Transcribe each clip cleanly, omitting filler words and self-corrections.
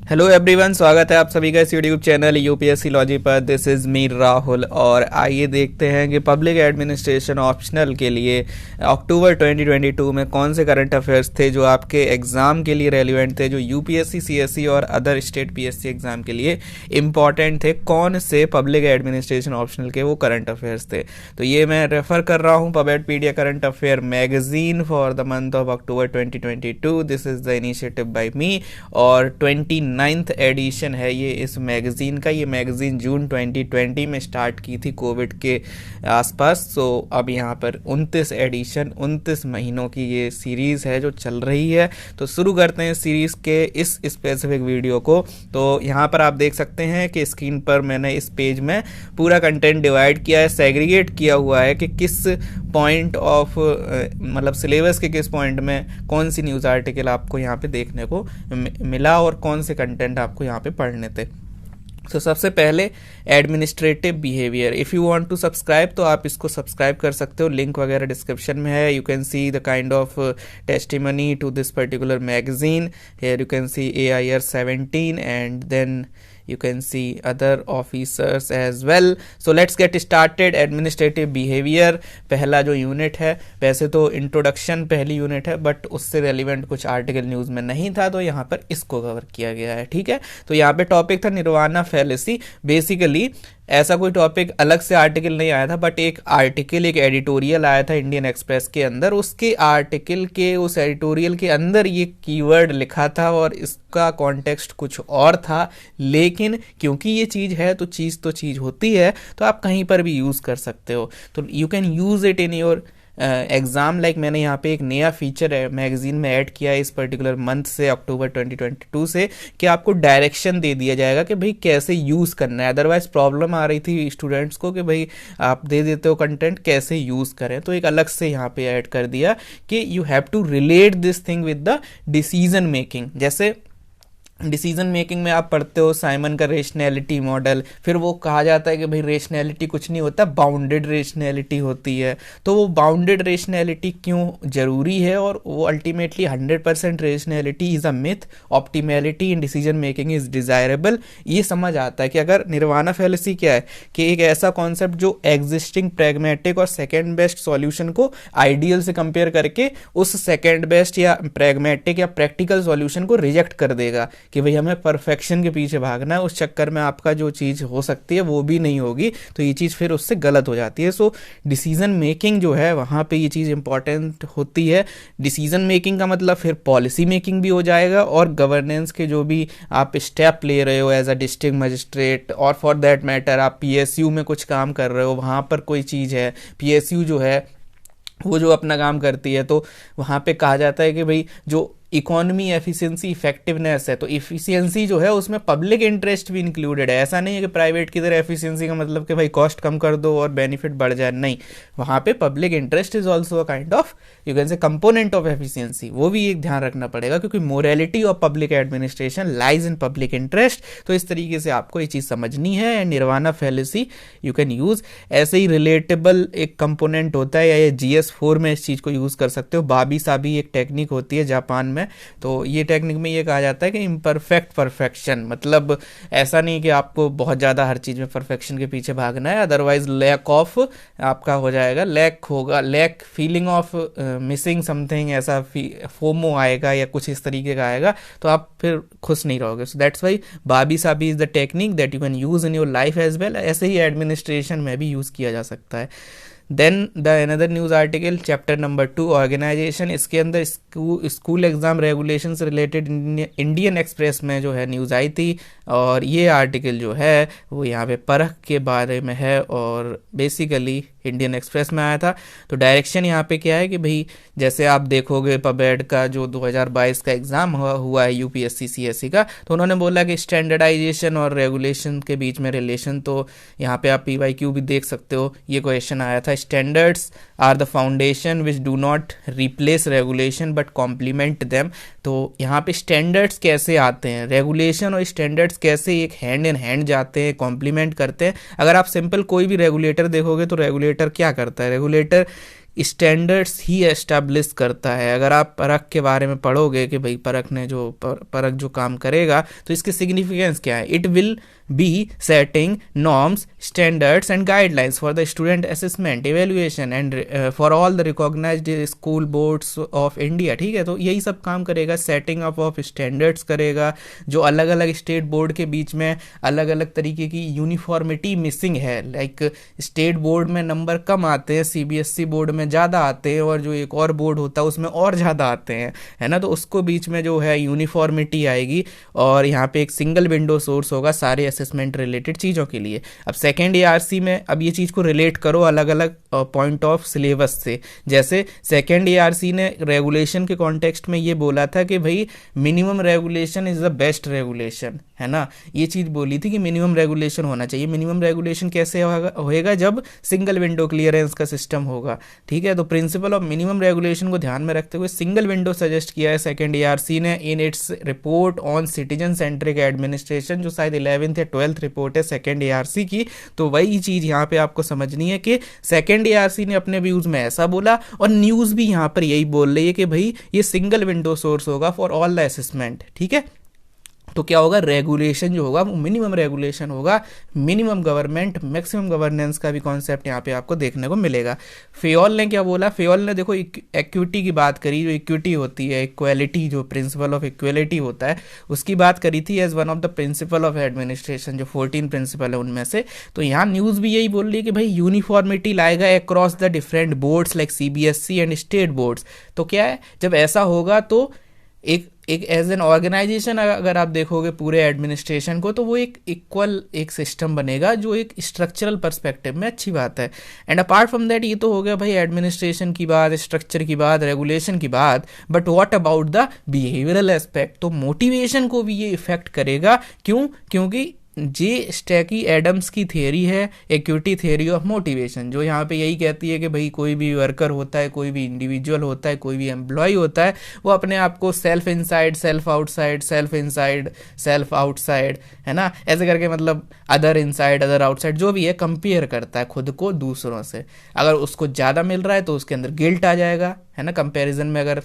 Hello everyone, स्वागत है आप सभी का इस यूट्यूब चैनल यूपीएससी लॉजी पर। दिस इज़ मी राहुल और आइए देखते हैं कि पब्लिक एडमिनिस्ट्रेशन ऑप्शनल के लिए अक्टूबर 2022 में कौन से करंट अफेयर्स थे जो आपके एग्ज़ाम के लिए रेलिवेंट थे, जो यूपीएससी सीएसई और अदर स्टेट पीएससी एग्ज़ाम के लिए इम्पॉर्टेंट थे। कौन से पब्लिक एडमिनिस्ट्रेशन ऑप्शनल के वो करंट अफेयर्स थे, तो ये मैं रेफ़र कर रहा हूँ पबेडपीडिया current affair magazine for the month of October 2022। This is the initiative by me और 29th एडिशन है ये इस मैगज़ीन का। ये मैगज़ीन जून 2020 में स्टार्ट की थी कोविड के आसपास। सो अब यहाँ पर 29 एडिशन, 29 महीनों की ये सीरीज़ है जो चल रही है। तो शुरू करते हैं सीरीज़ के इस स्पेसिफिक वीडियो को। तो यहाँ पर आप देख सकते हैं कि स्क्रीन पर मैंने इस पेज में पूरा कंटेंट डिवाइड किया है, सेग्रीगेट किया हुआ है कि किस पॉइंट ऑफ मतलब सिलेबस के किस पॉइंट में कौन सी न्यूज़ आर्टिकल आपको यहाँ पे देखने को मिला और कौन से कंटेंट आपको यहाँ पे पढ़ने थे। तो सबसे पहले administrative behaviour. If you want to subscribe तो आप इसको सब्सक्राइब कर सकते हो, लिंक वगैरह डिस्क्रिप्शन में है। You can see the kind of testimony to this particular magazine. Here you can see AIR 17 and then you can see other officers as well. So let's get started. Administrative behavior पहला जो unit है, वैसे तो introduction पहली unit है but उससे relevant कुछ article news में नहीं था तो यहाँ पर इसको कवर किया गया है। ठीक है, तो यहाँ पे टॉपिक था निर्वाणा फैलेसी। बेसिकली ऐसा कोई टॉपिक अलग से आर्टिकल नहीं आया था बट एक आर्टिकल, एक एडिटोरियल आया था इंडियन एक्सप्रेस के अंदर। उसके आर्टिकल के उस एडिटोरियल के अंदर ये कीवर्ड लिखा था और इसका कॉन्टेक्स्ट कुछ और था, लेकिन क्योंकि ये चीज़ है तो चीज़ होती है, तो आप कहीं पर भी यूज़ कर सकते हो। तो you can use it in your exam. Like मैंने यहाँ पे एक नया फीचर है मैगजीन में ऐड किया है इस पर्टिकुलर मंथ से, अक्टूबर 2022 से, कि आपको डायरेक्शन दे दिया जाएगा कि भाई कैसे यूज़ करना है। अदरवाइज प्रॉब्लम आ रही थी स्टूडेंट्स को कि भाई आप दे देते हो कंटेंट, कैसे यूज़ करें। तो एक अलग से यहाँ पे ऐड कर दिया कि you have to relate this thing with the decision making. जैसे डिसीजन मेकिंग में आप पढ़ते हो साइमन का रेशनैलिटी मॉडल, फिर वो कहा जाता है कि भाई रेशनैलिटी कुछ नहीं होता, बाउंडेड रेशनैलिटी होती है। तो वो बाउंडेड रेशनैलिटी क्यों ज़रूरी है और वो ultimately 100% rationality is a myth, optimality in decision making is desirable. ये समझ आता है कि अगर निर्वाणा फैलेसी क्या है कि एक ऐसा कॉन्सेप्ट जो एग्जिस्टिंग प्रैग्मेटिक और सेकेंड बेस्ट सॉल्यूशन को आइडियल से कंपेयर करके उस सेकेंड बेस्ट या प्रैग्मेटिक या प्रैक्टिकल सॉल्यूशन को रिजेक्ट कर देगा कि भाई हमें परफेक्शन के पीछे भागना है, उस चक्कर में आपका जो चीज़ हो सकती है वो भी नहीं होगी, तो ये चीज़ फिर उससे गलत हो जाती है। सो डिसीजन मेकिंग जो है वहाँ पे ये चीज़ इंपॉर्टेंट होती है। डिसीजन मेकिंग का मतलब फिर पॉलिसी मेकिंग भी हो जाएगा और गवर्नेंस के जो भी आप स्टेप ले रहे हो एज अ डिस्ट्रिक्ट मजिस्ट्रेट और फॉर दैट मैटर आप PSU में कुछ काम कर रहे हो, वहाँ पर कोई चीज़ है, PSU जो है वो जो अपना काम करती है, तो वहाँ पे कहा जाता है कि भाई जो इकोनॉमी, एफिशिएंसी, इफेक्टिवनेस है, तो इफिशिएंसी जो है उसमें पब्लिक इंटरेस्ट भी इंक्लूडेड है। ऐसा नहीं है कि प्राइवेट की तरह एफिशिएंसी का मतलब कि भाई कॉस्ट कम कर दो और बेनिफिट बढ़ जाए, नहीं। वहाँ पे public interest is also a kind of you can say component of efficiency, वो भी एक ध्यान रखना पड़ेगा क्योंकि morality of public administration lies in public interest. तो इस तरीके से आपको ये चीज़ समझनी है and nirvana fallacy you can use. ऐसे ही रिलेटेबल एक कंपोनेंट होता है या ये GS4 में इस चीज़ को यूज़ कर सकते हो। बाबी साबी एक टेक्निक होती है जापान में, तो ये टेक्निक में ये कहा जाता है कि इम्परफेक्ट परफेक्शन, मतलब ऐसा नहीं कि आपको बहुत ज़्यादा हर चीज़ में परफेक्शन के पीछे भागना है, अदरवाइज लैक ऑफ आपका हो जाएगा, लैक होगा, lack feeling of missing something, ऐसा फोमो आएगा या कुछ इस तरीके का आएगा, तो आप फिर खुश नहीं रहोगे। So that's why wabi sabi is the technique that you can use in your life as well. ऐसे ही एडमिनिस्ट्रेशन में भी यूज़ किया जा सकता है। Then the another news article chapter number 2 organisation, इसके अंदर स्कूल एग्ज़ाम रेगुलेशन से रिलेटेड इंडियन एक्सप्रेस में जो है न्यूज़ आई थी और ये आर्टिकल जो है वो यहाँ पे परख के बारे में है और बेसिकली इंडियन एक्सप्रेस में आया था। तो डायरेक्शन यहाँ पे क्या है कि भाई जैसे आप देखोगे पबेड का जो 2022 का एग्ज़ाम हुआ है UPSC CSE का, तो उन्होंने बोला कि स्टैंडर्डाइजेशन और रेगुलेशन के बीच में रिलेशन। तो यहाँ पे आप PYQ भी देख सकते हो, ये क्वेश्चन आया था। Standards are the foundation which do not replace regulation but complement them. तो यहाँ पे स्टैंडर्ड्स कैसे आते हैं, रेगुलेशन और स्टैंडर्ड्स कैसे एक हैंड इन हैंड जाते हैं, कॉम्प्लीमेंट करते हैं। अगर आप सिंपल कोई भी रेगुलेटर देखोगे तो रेगुलेटर क्या करता है, रेगुलेटर स्टैंडर्ड्स ही एस्टैब्लिश करता है। अगर आप परख के बारे में पढ़ोगे कि भाई परख ने जो परख जो काम करेगा तो इसकी सिग्निफिकेंस क्या है, it will be setting norms, standards and guidelines for the student assessment, evaluation and for all the recognised school boards of India. ठीक है, तो यही सब काम करेगा, सेटिंग अप ऑफ स्टैंडर्ड्स करेगा। जो अलग अलग स्टेट बोर्ड के बीच में अलग अलग तरीके की यूनिफॉर्मिटी मिसिंग है, लाइक स्टेट बोर्ड में नंबर कम आते हैं, सीबीएसई बोर्ड में ज़्यादा आते हैं, और जो एक और बोर्ड होता है उसमें और ज़्यादा आते हैं, है ना। तो उसको बीच में जो है यूनिफॉर्मिटी आएगी, और यहाँ पे एक सिंगल विंडो सोर्स होगा सारे असेसमेंट रिलेटेड चीज़ों के लिए। अब सेकेंड एआरसी में अब ये चीज़ को रिलेट करो अलग अलग पॉइंट ऑफ सिलेबस से। जैसे सेकेंड एआरसी ने रेगुलेशन के कॉन्टेक्स्ट में ये बोला था कि भाई minimum regulation is the best regulation, है ना। ये चीज़ बोली थी कि मिनिमम रेगुलेशन होना चाहिए। मिनिमम रेगुलेशन कैसे होएगा, जब सिंगल विंडो क्लियरेंस का सिस्टम होगा। ठीक है, तो प्रिंसिपल ऑफ मिनिमम रेगुलेशन को ध्यान में रखते हुए सिंगल विंडो सजेस्ट किया है सेकेंड एआरसी ने in its report on citizen centric administration, जो शायद 11th या 12th रिपोर्ट है सेकेंड एआरसी की। तो वही चीज़ यहाँ पे आपको समझनी है कि सेकेंड एआरसी ने अपने व्यूज़ में ऐसा बोला, और न्यूज़ भी यहाँ पर यही बोल रही है कि भाई ये सिंगल विंडो सोर्स होगा फॉर ऑल द असेसमेंट। ठीक है, तो क्या होगा, रेगुलेशन जो होगा वो मिनिमम रेगुलेशन होगा। मिनिमम गवर्नमेंट मैक्सिमम गवर्नेंस का भी कॉन्सेप्ट यहाँ पे आपको देखने को मिलेगा। फेयोल ने क्या बोला, फेयोल ने देखो इक्विटी की बात करी, जो इक्विटी होती है, इक्वालिटी, जो प्रिंसिपल ऑफ इक्वालिटी होता है उसकी बात करी थी as one of the principle of administration, जो 14 प्रिंसिपल है उनमें से। तो यहाँ न्यूज़ भी यही बोल रही है कि भाई यूनिफॉर्मिटी लाएगा across the different boards like CBSE and state boards. तो क्या है, जब ऐसा होगा तो एक एज एन ऑर्गेनाइजेशन अगर आप देखोगे पूरे एडमिनिस्ट्रेशन को, तो वो एक इक्वल एक सिस्टम बनेगा, जो एक स्ट्रक्चरल पर्सपेक्टिव में अच्छी बात है। एंड अपार्ट फ्रॉम दैट, ये तो हो गया भाई एडमिनिस्ट्रेशन की बात, स्ट्रक्चर की बात, रेगुलेशन की बात, but what about the behavioural aspect. तो मोटिवेशन को भी ये इफेक्ट करेगा। क्यों? क्योंकि जे स्टैकी एडम्स की थियरी है इक्विटी थियरी ऑफ मोटिवेशन, जो यहाँ पे यही कहती है कि भाई कोई भी वर्कर होता है, कोई भी इंडिविजुअल होता है, कोई भी एम्प्लॉय होता है, वो अपने आप को self inside, self outside, self inside, self outside, है ना, ऐसे करके मतलब अदर इनसाइड, अदर आउटसाइड, जो भी है कंपेयर करता है खुद को दूसरों से। अगर उसको ज़्यादा मिल रहा है तो उसके अंदर गिल्ट आ जाएगा, है ना। कंपैरिजन में अगर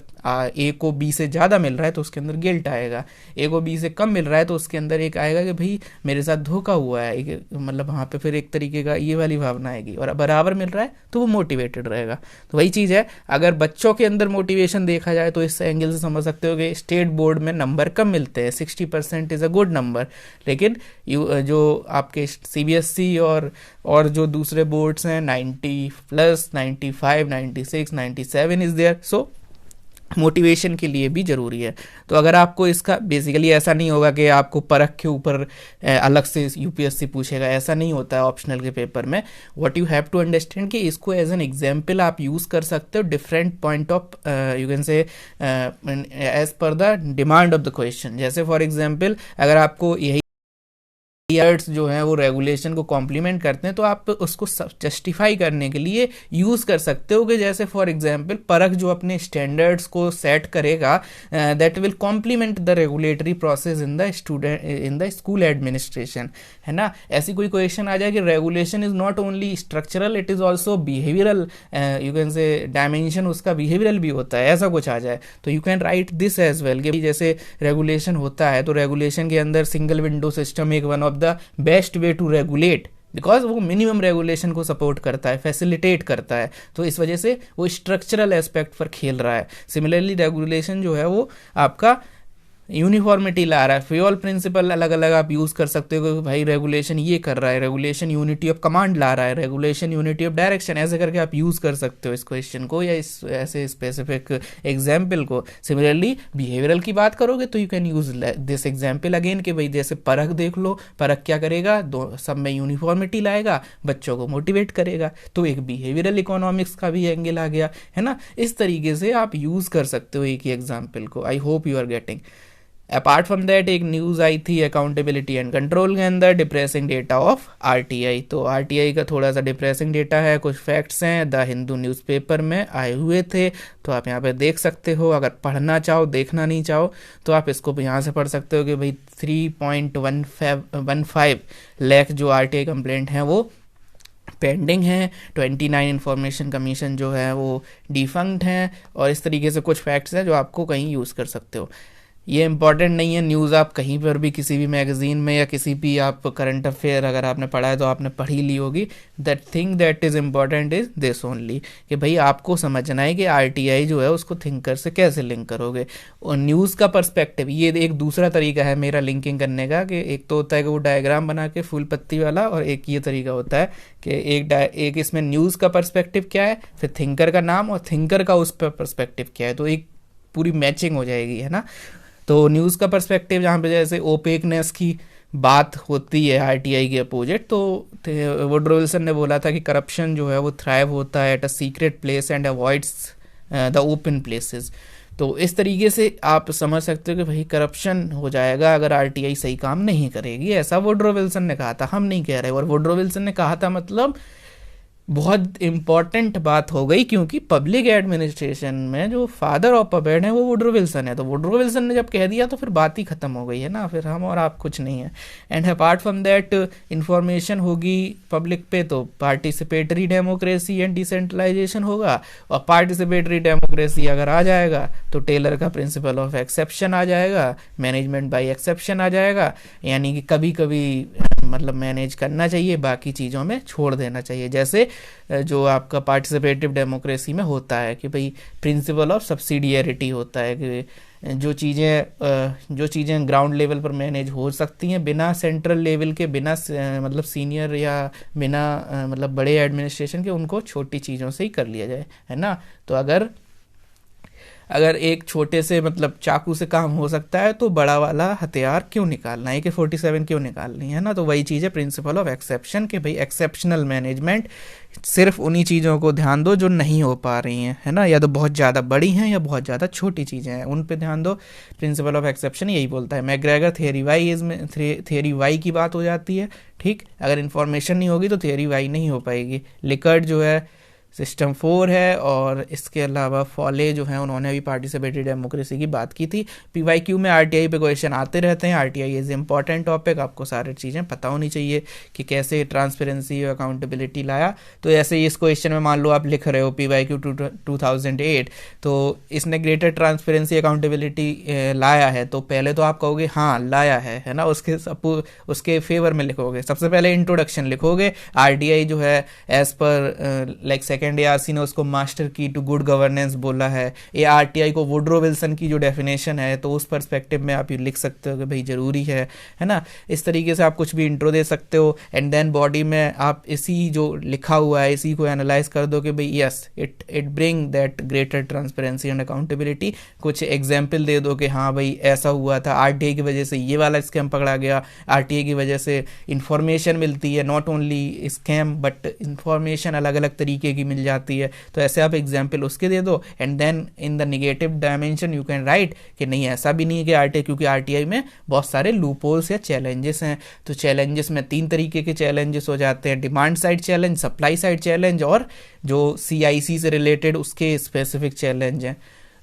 ए को बी से ज़्यादा मिल रहा है तो उसके अंदर गिल्ट आएगा, ए को बी से कम मिल रहा है तो उसके अंदर एक आएगा कि भाई मेरे साथ धोखा हुआ है, मतलब वहाँ पे फिर एक तरीके का ये वाली भावना आएगी। और बराबर मिल रहा है तो वो मोटिवेटेड रहेगा। तो वही चीज़ है, अगर बच्चों के अंदर मोटिवेशन देखा जाए तो इस एंगल से समझ सकते हो कि स्टेट बोर्ड में नंबर कम मिलते हैं, 60% इज़ अ गुड नंबर, लेकिन जो आपके सीबीएसई और जो दूसरे बोर्ड्स हैं 90+, 95, 96, 97 इज देयर। सो मोटिवेशन के लिए भी ज़रूरी है। तो अगर आपको इसका बेसिकली ऐसा नहीं होगा कि आपको परख के ऊपर अलग से यूपीएससी पूछेगा, ऐसा नहीं होता है ऑप्शनल के पेपर में। What you have to understand कि इसको एज एन एग्जाम्पल आप यूज़ कर सकते हो different point of you can say as per the demand of the question. जैसे फॉर एग्जाम्पल अगर आपको यही ईयर्स जो हैं वो रेगुलेशन को कॉम्प्लीमेंट करते हैं, तो आप उसको जस्टिफाई करने के लिए यूज़ कर सकते हो कि जैसे फॉर एग्जांपल परख जो अपने स्टैंडर्ड्स को सेट करेगा that will complement the regulatory process in the school administration, है ना। ऐसी कोई क्वेश्चन आ जाए कि regulation is not only structural, it is also behavioural, you can say dimension उसका बिहेवियरल भी होता है, ऐसा कुछ आ जाए तो you can write this as well कि जैसे रेगुलेशन होता है तो रेगुलेशन के अंदर सिंगल विंडो सिस्टम एक one of the best way to regulate, because वो मिनिमम रेगुलेशन को सपोर्ट करता है, फैसिलिटेट करता है, तो इस वजह से वो स्ट्रक्चरल एस्पेक्ट पर खेल रहा है। सिमिलरली रेगुलेशन जो है वो आपका यूनिफॉर्मिटी ला रहा है। फ्योल प्रिंसिपल अलग अलग आप यूज़ कर सकते हो कि भाई रेगुलेशन ये कर रहा है, रेगुलेशन यूनिटी ऑफ कमांड ला रहा है, रेगुलेशन यूनिटी ऑफ डायरेक्शन, ऐसे करके आप यूज़ कर सकते हो इस क्वेश्चन को या इस ऐसे स्पेसिफिक एग्जाम्पल को। सिमिलरली बिहेवियरल की बात करोगे तो you can use this example again कि भाई जैसे परख देख लो, परख क्या करेगा, दो सब में यूनिफॉर्मिटी लाएगा, बच्चों को मोटिवेट करेगा, तो एक बिहेवियरल इकोनॉमिक्स का भी एंगल आ गया, है ना। इस तरीके से आप यूज़ कर सकते हो एक ही एग्जाम्पल को। I hope you are getting. Apart from that एक न्यूज़ आई थी अकाउंटेबिलिटी एंड कंट्रोल के अंदर, डिप्रेसिंग डेटा ऑफ आरटीआई। तो आरटीआई का थोड़ा सा डिप्रेसिंग डेटा है, कुछ फैक्ट्स हैं द हिंदू न्यूज़पेपर में आए हुए थे, तो आप यहाँ पे देख सकते हो। अगर पढ़ना चाहो, देखना नहीं चाहो, तो आप इसको यहाँ से पढ़ सकते हो कि भाई 3.15 लाख जो आरटीआई कंप्लेंट हैं वो पेंडिंग हैं, 29 इंफॉर्मेशन कमीशन जो है वो डिफंक्ट हैं, और इस तरीके से कुछ फैक्ट्स हैं जो आपको कहीं यूज़ कर सकते हो। ये इंपॉर्टेंट नहीं है, न्यूज़ आप कहीं पर भी किसी भी मैगज़ीन में या किसी भी आप करंट अफेयर अगर आपने पढ़ा है तो आपने पढ़ी ली होगी। That thing that is important is this only, कि भाई आपको समझना है कि आरटीआई जो है उसको थिंकर से कैसे लिंक करोगे। और न्यूज़ का पर्सपेक्टिव, ये एक दूसरा तरीका है मेरा लिंकिंग करने का, कि एक तो होता है कि वो डायग्राम बना के फूल पत्ती वाला, और एक ये तरीका होता है कि एक इसमें न्यूज़ का पर्सपेक्टिव क्या है, फिर थिंकर का नाम, और थिंकर का उस पर पर्सपेक्टिव क्या है, तो एक पूरी मैचिंग हो जाएगी, है ना। तो न्यूज़ का पर्सपेक्टिव जहाँ पे जैसे ओपेकनेस की बात होती है आरटीआई के अपोजिट, तो वुडरो विल्सन ने बोला था कि करप्शन जो है वो थ्राइव होता है at a secret place and avoids the open places. तो इस तरीके से आप समझ सकते हो कि भाई करप्शन हो जाएगा अगर आरटीआई सही काम नहीं करेगी, ऐसा वुडरो विल्सन ने कहा था, हम नहीं कह रहे। और वुडरो विल्सन ने कहा था मतलब बहुत इम्पॉर्टेंट बात हो गई, क्योंकि पब्लिक एडमिनिस्ट्रेशन में जो फादर ऑफ पपेट है वो वुडरो विल्सन है। तो वुडरो विल्सन ने जब कह दिया तो फिर बात ही खत्म हो गई, है ना, फिर हम और आप कुछ नहीं है। And apart from that information होगी पब्लिक पे तो पार्टिसिपेटरी डेमोक्रेसी एंड डिसेंट्रलाइजेशन होगा, और पार्टिसिपेटरी डेमोक्रेसी अगर आ जाएगा तो टेलर का प्रिंसिपल ऑफ एक्सेप्शन आ जाएगा, मैनेजमेंट बाय एक्सेप्शन आ जाएगा, यानी कि कभी कभी मतलब मैनेज करना चाहिए, बाकी चीज़ों में छोड़ देना चाहिए। जैसे जो आपका पार्टिसिपेटिव डेमोक्रेसी में होता है कि भाई प्रिंसिपल ऑफ सब्सिडियरिटी होता है, कि जो चीज़ें ग्राउंड लेवल पर मैनेज हो सकती हैं बिना सेंट्रल लेवल के, बिना मतलब सीनियर या बिना मतलब बड़े एडमिनिस्ट्रेशन के, उनको छोटी चीज़ों से ही कर लिया जाए, है ना। तो अगर एक छोटे से मतलब चाकू से काम हो सकता है तो बड़ा वाला हथियार क्यों निकालना है, AK-47 क्यों निकालनी है ना। तो वही चीज़ है प्रिंसिपल ऑफ एक्सेप्शन, कि भाई एक्सेप्शनल मैनेजमेंट, सिर्फ उन्हीं चीज़ों को ध्यान दो जो नहीं हो पा रही हैं, है ना, या तो बहुत ज़्यादा बड़ी हैं या बहुत ज़्यादा छोटी चीज़ें हैं, उन पे ध्यान दो। प्रिंसिपल ऑफ एक्सेप्शन यही बोलता है। मैकग्रेगर थ्योरी वाई की बात हो जाती है, ठीक। अगर इन्फॉर्मेशन नहीं होगी तो थ्योरी वाई नहीं हो पाएगी। लिकर्ट जो है सिस्टम 4 है, और इसके अलावा फॉले जो है उन्होंने भी पार्टिसिपेटरी डेमोक्रेसी की बात की थी। PYQ में आरटीआई पे क्वेश्चन आते रहते हैं। आरटीआई इज़ इम्पॉर्टेंट टॉपिक, आपको सारी चीज़ें पता होनी चाहिए कि कैसे ट्रांसपेरेंसी और अकाउंटेबिलिटी लाया। तो ऐसे ही इस क्वेश्चन में मान लो आप लिख रहे हो PYQ 2008, तो इसने ग्रेटर ट्रांसपेरेंसी अकाउंटेबिलिटी लाया है, तो पहले तो आप कहोगे हाँ लाया है ना, उसके फेवर में लिखोगे। सबसे पहले इंट्रोडक्शन लिखोगे, आरटीआई जो है as per like second ARC ने उसको मास्टर की टू गुड गवर्नेंस बोला है। ये आरटीआई को वुडरो विल्सन की जो डेफिनेशन है, तो उस पर्सपेक्टिव में आप ये लिख सकते हो कि भाई ज़रूरी है ना। इस तरीके से आप कुछ भी इंट्रो दे सकते हो, एंड देन बॉडी में आप इसी जो लिखा हुआ है इसी को एनालाइज कर दो कि भाई yes it bring that greater transparency and accountability. कुछ एग्जाम्पल दे दो कि हाँ भाई ऐसा हुआ था, आरटीआई की वजह से ये वाला स्कैम पकड़ा गया, आरटीआई की वजह से इंफॉर्मेशन मिलती है, not only scam but information अलग अलग तरीके की मिल जाती है। तो ऐसे आप एग्जाम्पल उसके दे दो, and then in the negative dimension you can write कि नहीं ऐसा भी नहीं है कि आरटीआई, क्योंकि आरटीआई में बहुत सारे लूपहोल्स या चैलेंजेस हैं। तो चैलेंजेस में 3 तरीके के चैलेंजेस हो जाते हैं, demand side challenge, supply side challenge, और जो CIC से रिलेटेड उसके स्पेसिफिक चैलेंज हैं।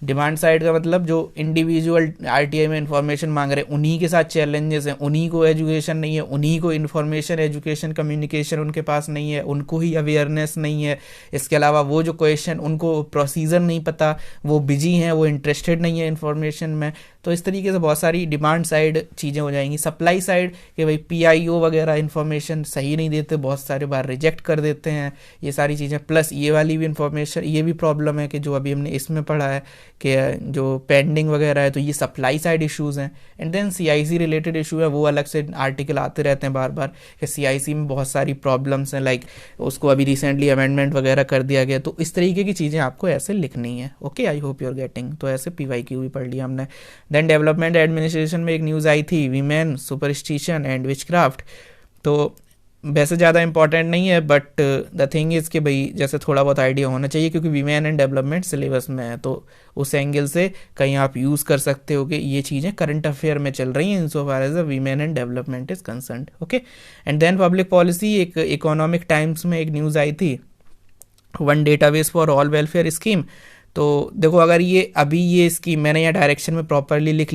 डिमांड साइड का मतलब जो इंडिविजुअल आरटीआई में इंफॉर्मेशन मांग रहे हैं उन्हीं के साथ चैलेंजेस हैं, उन्हीं को एजुकेशन नहीं है, उन्हीं को इंफॉर्मेशन एजुकेशन कम्युनिकेशन उनके पास नहीं है, उनको ही अवेयरनेस नहीं है। इसके अलावा वो जो क्वेश्चन उनको प्रोसीजर नहीं पता, वो बिजी हैं, वो इंटरेस्टेड नहीं है इंफॉर्मेशन में। तो इस तरीके से बहुत सारी डिमांड साइड चीज़ें हो जाएंगी। सप्लाई साइड कि भाई PIO वगैरह इंफॉर्मेशन सही नहीं देते, बहुत सारे बार रिजेक्ट कर देते हैं, ये सारी चीज़ें। प्लस ये वाली भी इंफॉर्मेशन, ये भी प्रॉब्लम है कि जो अभी हमने इसमें पढ़ा है कि जो पेंडिंग वगैरह है, तो ये सप्लाई साइड इश्यूज़ हैं। And then CIC related issue है, वो अलग से आर्टिकल आते रहते हैं बार बार कि CIC में बहुत सारी प्रॉब्लम्स हैं, लाइक उसको अभी रिसेंटली अमेंडमेंट वगैरह कर दिया गया। तो इस तरीके की चीज़ें आपको ऐसे लिखनी है। Okay, I hope you are getting. तो ऐसे PYQ भी पढ़ लिया हमने। देन डेवलपमेंट एडमिनिस्ट्रेशन में एक न्यूज़ आई थी, वीमेन सुपरस्टिशन एंड विचक्राफ्ट। तो वैसे ज़्यादा इंपॉर्टेंट नहीं है, बट द थिंग इज़ कि भाई जैसे थोड़ा बहुत आइडिया होना चाहिए, क्योंकि वीमेन एंड डेवलपमेंट सिलेबस में है, तो उस एंगल से कहीं आप यूज़ कर सकते हो कि ये चीज़ें करंट अफेयर में चल रही हैं in so far as the women and development is concerned. Okay, and then public policy, एक इकोनॉमिक टाइम्स में एक न्यूज़ आई थी, one database for all welfare scheme. तो देखो अगर ये अभी ये स्कीम मैंने यहाँ डायरेक्शन में प्रॉपरली लिख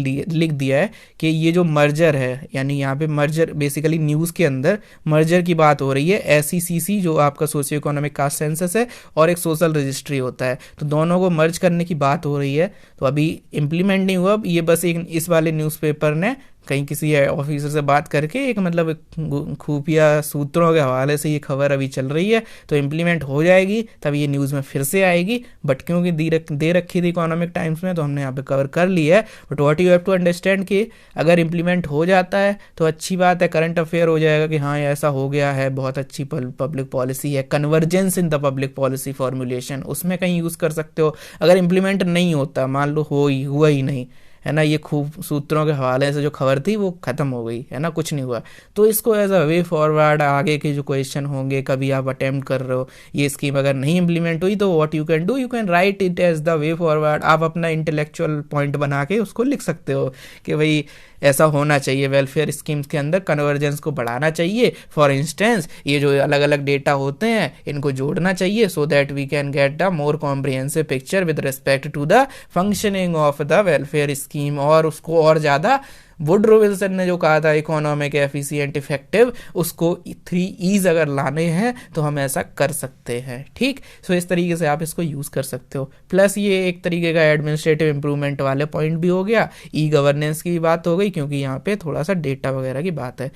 दिया है कि ये जो मर्जर है, यानी यहाँ पे मर्जर बेसिकली न्यूज़ के अंदर मर्जर की बात हो रही है। SECC जो आपका सोशियो इकोनॉमिक कास्ट सेंसस है और एक सोशल रजिस्ट्री होता है, तो दोनों को मर्ज करने की बात हो रही है। तो अभी इम्प्लीमेंट नहीं हुआ, अब ये बस एक इस वाले न्यूज़पेपर ने कहीं किसी ऑफिसर से बात करके एक मतलब खुफिया सूत्रों के हवाले से ये खबर अभी चल रही है। तो इम्प्लीमेंट हो जाएगी तब ये न्यूज़ में फिर से आएगी, बट क्योंकि दे रखी थी इकोनॉमिक टाइम्स में तो हमने यहाँ पे कवर कर लिया है। But what you have to understand कि अगर इम्प्लीमेंट हो जाता है तो अच्छी बात है, करंट अफेयर हो जाएगा कि हाँ ऐसा हो गया है, बहुत अच्छी पब्लिक पॉलिसी है, convergence in the public policy formulation, उसमें कहीं यूज़ कर सकते हो। अगर इम्प्लीमेंट नहीं होता, मान लो हुआ ही नहीं है ना, ये खूब सूत्रों के हवाले से जो खबर थी वो खत्म हो गई है ना, कुछ नहीं हुआ, तो इसको एज अ वे फॉरवर्ड आगे के जो क्वेश्चन होंगे, कभी आप अटेम्प्ट कर रहे हो, ये स्कीम अगर नहीं इम्प्लीमेंट हुई तो what you can do, you can write it as the way forward. आप अपना इंटेलेक्चुअल पॉइंट बना के उसको लिख सकते हो कि भाई ऐसा होना चाहिए, वेलफेयर स्कीम्स के अंदर कन्वर्जेंस को बढ़ाना चाहिए। फॉर इंस्टेंस ये जो अलग अलग डेटा होते हैं इनको जोड़ना चाहिए so that we can get the more comprehensive picture with respect to the functioning of the welfare scheme. और उसको और ज़्यादा वुडरो विल्सन ने जो कहा था इकोनॉमिक, एफिशिएंट, इफेक्टिव, उसको 3 E's अगर लाने हैं तो हम ऐसा कर सकते हैं। ठीक, सो इस तरीके से आप इसको यूज़ कर सकते हो। प्लस ये एक तरीके का एडमिनिस्ट्रेटिव इंप्रूवमेंट वाले पॉइंट भी हो गया, ई गवर्नेंस की बात हो गई क्योंकि यहाँ पे थोड़ा सा डेटा वगैरह की बात है।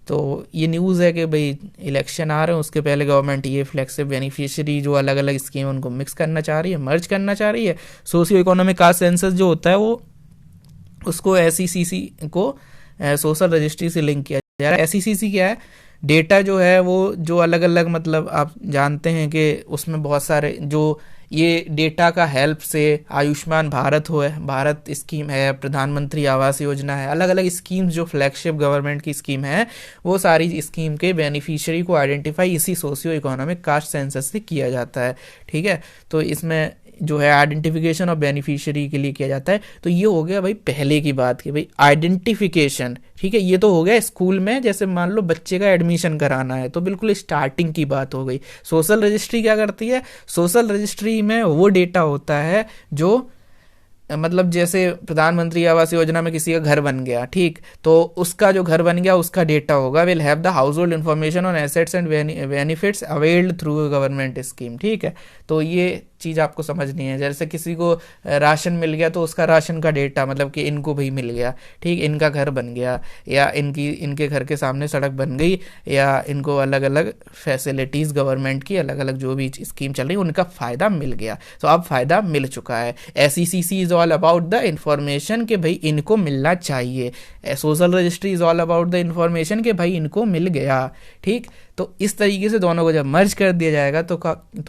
तो ये न्यूज़ है कि भाई इलेक्शन आ रहे हैं, उसके पहले गवर्नमेंट ये फ्लेक्सिबल बेनिफिशियरी जो अलग अलग स्कीम उनको मिक्स करना चाह रही है, मर्ज करना चाह रही है। सोशियो इकोनॉमिक कास्ट सेंसस जो होता है वो उसको SECC को सोशल रजिस्ट्री से लिंक किया जा रहा है। SECC क्या है, डेटा जो है वो जो अलग अलग मतलब आप जानते हैं कि उसमें बहुत सारे जो ये डेटा का हेल्प से आयुष्मान भारत स्कीम है, प्रधानमंत्री आवास योजना है, अलग अलग स्कीम्स जो फ्लैगशिप गवर्नमेंट की स्कीम है, वो सारी स्कीम के बेनिफिशियरी को आइडेंटिफाई इसी सोशियो इकोनॉमिक कास्ट सेंसस से किया जाता है। ठीक है, तो इसमें जो है आइडेंटिफिकेशन ऑफ बेनिफिशियरी के लिए किया जाता है। तो ये हो गया भाई पहले की बात की भाई आइडेंटिफिकेशन। ठीक है, ये तो हो गया स्कूल में, जैसे मान लो बच्चे का एडमिशन कराना है तो बिल्कुल स्टार्टिंग की बात हो गई। सोशल रजिस्ट्री क्या करती है, सोशल रजिस्ट्री में वो डेटा होता है जो मतलब जैसे प्रधानमंत्री आवास योजना में किसी का घर बन गया, ठीक, तो उसका जो घर बन गया उसका डेटा होगा, will have the house hold information on assets and benefits availed through government scheme. ठीक है, तो ये चीज़ आपको समझनी है। जैसे किसी को राशन मिल गया तो उसका राशन का डेटा मतलब कि इनको भी मिल गया, ठीक, इनका घर बन गया या इनके घर के सामने सड़क बन गई या इनको अलग अलग फैसिलिटीज़ गवर्नमेंट की अलग अलग जो भी स्कीम चल रही है उनका फ़ायदा मिल गया। तो अब फ़ायदा मिल चुका है। SECC is all about the information कि भाई इनको मिलना चाहिए, social registry is all about the information कि भाई इनको मिल गया। ठीक, तो इस तरीके से दोनों को जब मर्ज कर दिया जाएगा तो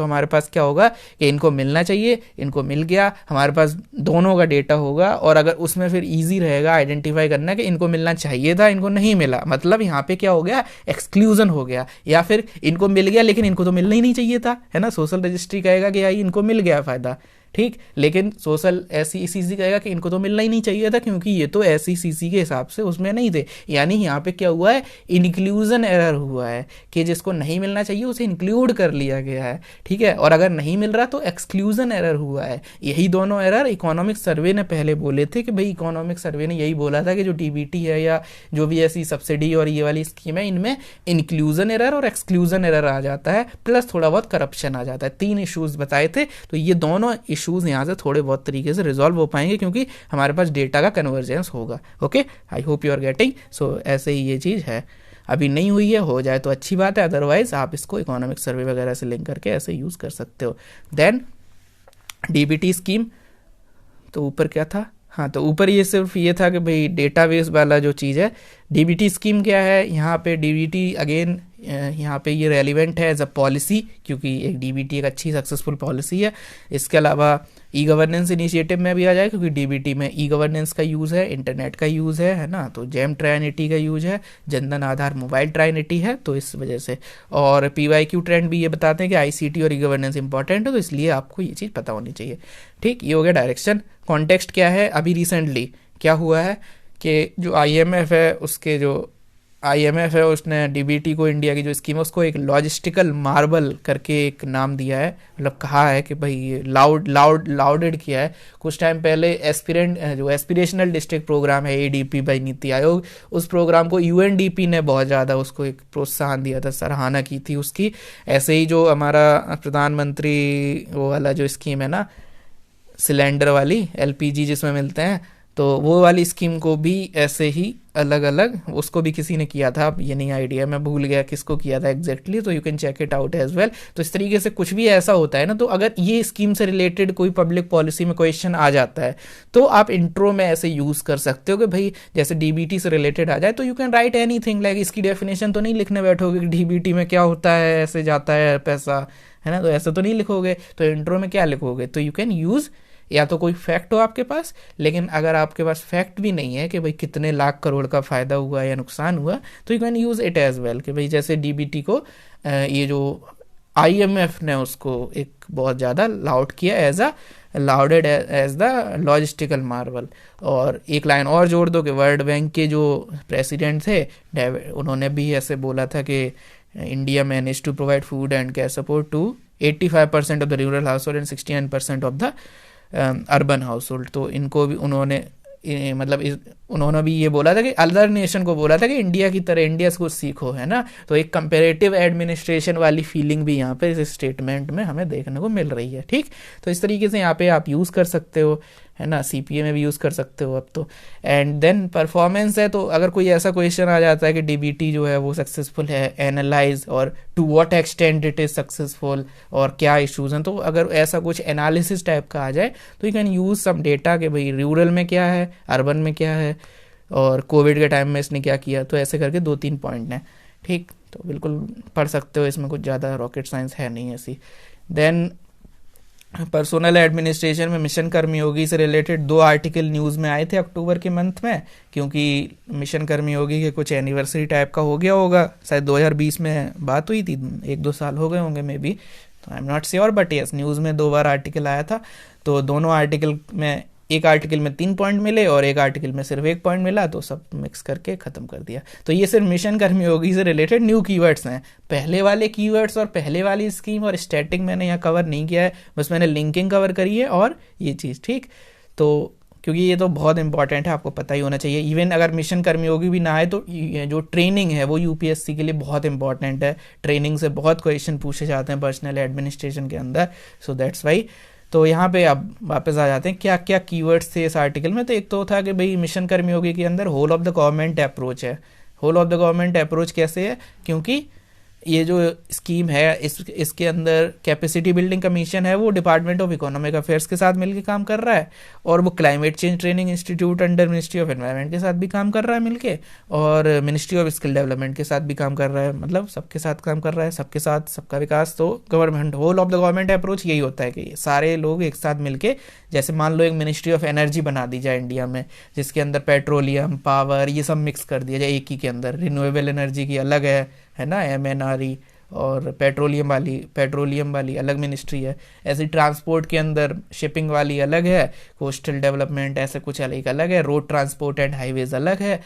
हमारे पास क्या होगा कि इनको मिलना चाहिए, इनको मिल गया, हमारे पास दोनों का डेटा होगा। और अगर उसमें फिर इजी रहेगा आइडेंटिफाई करना कि इनको मिलना चाहिए था, इनको नहीं मिला, मतलब यहाँ पे क्या हो गया, एक्सक्लूजन हो गया, या फिर इनको मिल गया लेकिन इनको तो मिलना ही नहीं चाहिए था, है ना। सोशल रजिस्ट्री कहेगा कि यार इनको मिल गया फ़ायदा, ठीक, लेकिन सोशल SECC कहेगा कि इनको तो मिलना ही नहीं चाहिए था क्योंकि ये तो SECC के हिसाब से उसमें नहीं थे। यानी यहाँ पे क्या हुआ है, इंक्लूजन एरर हुआ है कि जिसको नहीं मिलना चाहिए उसे इंक्लूड कर लिया गया है। ठीक है, और अगर नहीं मिल रहा तो एक्सक्लूजन एरर हुआ है। यही दोनों एरर इकोनॉमिक सर्वे ने पहले बोले थे कि भाई इकोनॉमिक सर्वे ने यही बोला था कि जो DBT है या जो भी ऐसी सब्सिडी और ये वाली स्कीम है इनमें इंक्लूजन एरर और एक्सक्लूजन एरर आ जाता है, प्लस थोड़ा बहुत करप्शन आ जाता है। 3 इश्यूज बताए थे, तो ये दोनों इश्यूज यहाँ से थोड़े बहुत तरीके से रिजॉल्व हो पाएंगे क्योंकि हमारे पास डेटा का कन्वर्जेंस होगा। Okay, I hope you are getting. So ऐसे ही ये चीज़ है, अभी नहीं हुई है, हो जाए तो अच्छी बात है, अदरवाइज आप इसको इकोनॉमिक सर्वे वगैरह से लिंक करके ऐसे यूज़ कर सकते हो। देन DBT स्कीम, तो ऊपर क्या था, हाँ, तो ऊपर ये सिर्फ ये था कि भाई डेटाबेस वाला जो चीज़ है। DBT स्कीम क्या है, यहाँ पे DBT अगेन यहाँ पे ये रेलिवेंट है एज अ पॉलिसी क्योंकि एक DBT एक अच्छी सक्सेसफुल पॉलिसी है। इसके अलावा ई गवर्नेंस इनिशिएटिव में भी आ जाए क्योंकि DBT में ई गवर्नेंस का यूज़ है, इंटरनेट का यूज़ है ना, तो जेम ट्राइनिटी का यूज़ है, जनधन आधार मोबाइल ट्राइनिटी है, तो इस वजह से। और PYQ ट्रेंड भी ये बताते हैं कि ICT और ई गवर्नेंस इंपॉर्टेंट है, तो इसलिए आपको ये चीज़ पता होनी चाहिए। ठीक, ये हो गया डायरेक्शन। कॉन्टेक्स्ट क्या है, अभी रिसेंटली क्या हुआ है कि जो IMF है उसके जो आईएमएफ है उसने डीबीटी को, इंडिया की जो स्कीम है उसको एक लॉजिस्टिकल मार्बल करके एक नाम दिया है, मतलब कहा है कि भाई लाउडेड किया है। कुछ टाइम पहले एस्पिरेंट जो एस्पिरेशनल डिस्ट्रिक्ट प्रोग्राम है एडीपी बाई नीति आयोग, उस प्रोग्राम को यूएनडीपी ने बहुत ज़्यादा उसको एक प्रोत्साहन दिया था, सराहना की थी उसकी। ऐसे ही जो हमारा प्रधानमंत्री वो वाला जो स्कीम है ना, सिलेंडर वाली एलपीजी जिसमें मिलते हैं, तो वो वाली स्कीम को भी ऐसे ही अलग अलग उसको भी किसी ने किया था, अब ये नहीं आइडिया, मैं भूल गया किसको किया था एग्जैक्टली, तो you can check it out as well. तो इस तरीके से कुछ भी ऐसा होता है ना, तो अगर ये स्कीम से रिलेटेड कोई पब्लिक पॉलिसी में क्वेश्चन आ जाता है तो आप इंट्रो में ऐसे यूज़ कर सकते हो कि भाई जैसे डीबीटी से रिलेटेड आ जाए तो you can right any thing, like इसकी डेफिनेशन तो नहीं लिखने बैठोगे कि डीबीटी में क्या होता है, ऐसे जाता है पैसा, है ना, तो ऐसा तो नहीं लिखोगे, तो इंट्रो में क्या लिखोगे, तो यू कैन यूज़ या तो कोई फैक्ट हो आपके पास, लेकिन अगर आपके पास फैक्ट भी नहीं है कि भाई कितने लाख करोड़ का फ़ायदा हुआ या नुकसान हुआ, तो you can use it as well कि भाई जैसे डीबीटी को ये जो आईएमएफ ने उसको एक बहुत ज़्यादा लाउड किया लाउडेड एज द लॉजिस्टिकल मार्वल। और एक लाइन और जोड़ दो कि वर्ल्ड बैंक के जो प्रेसिडेंट थे उन्होंने भी ऐसे बोला था कि India manage to provide food and care support to 85% of the rural household and 69% of the urban household. तो इनको भी उन्होंने मतलब उन्होंने भी ये बोला था कि अदर नेशन को बोला था कि इंडिया की तरह इंडिया से कुछ सीखो, है ना, तो एक कंपेरेटिव एडमिनिस्ट्रेशन वाली फीलिंग भी यहाँ पे इस स्टेटमेंट में हमें देखने को मिल रही है। ठीक, तो इस तरीके से यहाँ पे आप यूज़ कर सकते हो, है ना, सीपीए में भी यूज़ कर सकते हो अब तो। एंड देन परफॉर्मेंस है, तो अगर कोई ऐसा क्वेश्चन आ जाता है कि डीबीटी जो है वो सक्सेसफुल है, एनालाइज और to what extent it is successful और क्या इश्यूज हैं, तो अगर ऐसा कुछ एनालिसिस टाइप का आ जाए तो you can use some data कि भाई रूरल में क्या है, अर्बन में क्या है, और कोविड के टाइम में इसने क्या किया, तो ऐसे करके 2-3 पॉइंट हैं। ठीक, तो बिल्कुल पढ़ सकते हो, इसमें कुछ ज़्यादा रॉकेट साइंस है नहीं ऐसी। देन पर्सनल एडमिनिस्ट्रेशन में मिशन कर्मयोगी से रिलेटेड 2 आर्टिकल न्यूज़ में आए थे अक्टूबर के मंथ में, क्योंकि मिशन कर्मयोगी के कुछ एनिवर्सरी टाइप का हो गया होगा, शायद 2020 में बात हुई थी, 1-2 साल हो गए होंगे मे बी, तो I am not sure, but yes news में 2 बार आर्टिकल आया था। तो दोनों आर्टिकल में, एक आर्टिकल में 3 पॉइंट मिले और एक आर्टिकल में सिर्फ 1 पॉइंट मिला, तो सब मिक्स करके ख़त्म कर दिया। तो ये सिर्फ मिशन कर्मयोगी से रिलेटेड न्यू कीवर्ड्स हैं। पहले वाले कीवर्ड्स और पहले वाली स्कीम और स्टैटिक मैंने यहाँ कवर नहीं किया है, बस मैंने लिंकिंग कवर करी है और ये चीज़। ठीक, तो क्योंकि ये तो बहुत इंपॉर्टेंट है, आपको पता ही होना चाहिए। इवन अगर मिशन कर्मयोगी भी ना आए तो जो ट्रेनिंग है वो यूपीएससी के लिए बहुत इंपॉर्टेंट है। ट्रेनिंग से बहुत क्वेश्चन पूछे जाते हैं पर्सनल एडमिनिस्ट्रेशन के अंदर, सो दैट्स वाई। तो यहाँ पे अब वापस आ जाते हैं क्या क्या कीवर्ड्स थे इस आर्टिकल में। तो एक तो था कि भाई मिशन कर्मयोगी के अंदर whole of the government approach है। Whole of the government approach कैसे है, क्योंकि ये जो स्कीम है इसके अंदर कैपेसिटी बिल्डिंग कमीशन है, वो डिपार्टमेंट ऑफ इकोनॉमिक अफेयर्स के साथ मिलकर काम कर रहा है, और वो climate change training institute under ministry of environment के साथ भी काम कर रहा है मिलके, और मिनिस्ट्री ऑफ स्किल डेवलपमेंट के साथ भी काम कर रहा है, मतलब सबके साथ काम कर रहा है, सबके साथ सबका विकास। तो government whole of the government approach यही होता है कि सारे लोग एक साथ मिलके, जैसे मान लो एक मिनिस्ट्री ऑफ एनर्जी बना दी जाए इंडिया में, जिसके अंदर पेट्रोलियम, पावर, ये सब मिक्स कर दिया जाए एक ही के अंदर। रिन्यूएबल एनर्जी की अलग है ना, MNRE, और पेट्रोलियम वाली अलग मिनिस्ट्री है। ऐसे ट्रांसपोर्ट के अंदर शिपिंग वाली अलग है, कोस्टल डेवलपमेंट ऐसे कुछ अलग है, रोड ट्रांसपोर्ट एंड हाईवेज अलग है।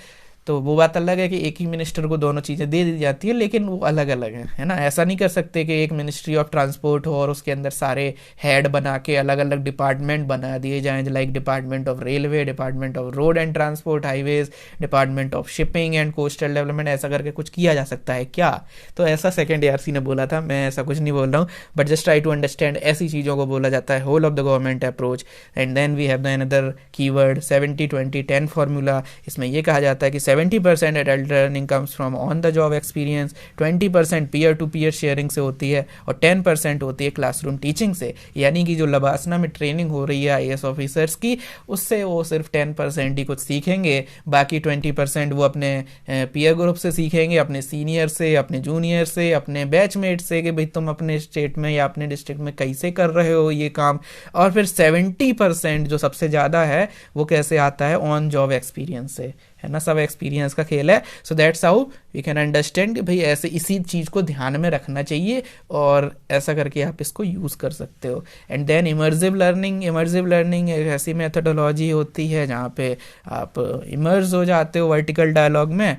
तो वो बात अलग है कि एक ही मिनिस्टर को दोनों चीज़ें दे दी जाती है, लेकिन वो अलग अलग हैं, है ना। ऐसा नहीं कर सकते कि एक मिनिस्ट्री ऑफ ट्रांसपोर्ट हो और उसके अंदर सारे हेड बना के अलग अलग डिपार्टमेंट बना दिए जाएं, like department of railway, department of road and transport highways, department of shipping and coastal development, ऐसा करके कुछ किया जा सकता है क्या। तो ऐसा सेकेंड ARC ने बोला था, मैं ऐसा कुछ नहीं बोल रहा हूँ, but just try to understand, ऐसी चीज़ों को बोला जाता है whole of the government approach. And then we have the another keyword 70-20-10 formula. इसमें यह कहा जाता है कि 70% adult learning comes from on the job experience, 20% peer to peer sharing से होती है, और 10% होती है क्लासरूम टीचिंग से। यानी कि जो लबासना में ट्रेनिंग हो रही है IAS ऑफिसर्स की, उससे वो सिर्फ 10% ही कुछ सीखेंगे, बाकी 20% वो अपने पीयर ग्रुप से सीखेंगे, अपने सीनियर से, अपने जूनियर से, अपने बैचमेट से, कि भाई तुम अपने स्टेट में या अपने डिस्ट्रिक्ट में कैसे कर रहे हो ये काम। और फिर 70% जो सबसे ज़्यादा है वो कैसे आता है, ऑन जॉब एक्सपीरियंस से, है ना। सब एक्सपीरियंस का खेल है। So that's how we can understand कि भाई ऐसे इसी चीज़ को ध्यान में रखना चाहिए, और ऐसा करके आप इसको यूज़ कर सकते हो। एंड देन इमर्सिव लर्निंग एक ऐसी मेथोडोलॉजी होती है जहाँ पे आप इमर्स हो जाते हो वर्टिकल डायलॉग में,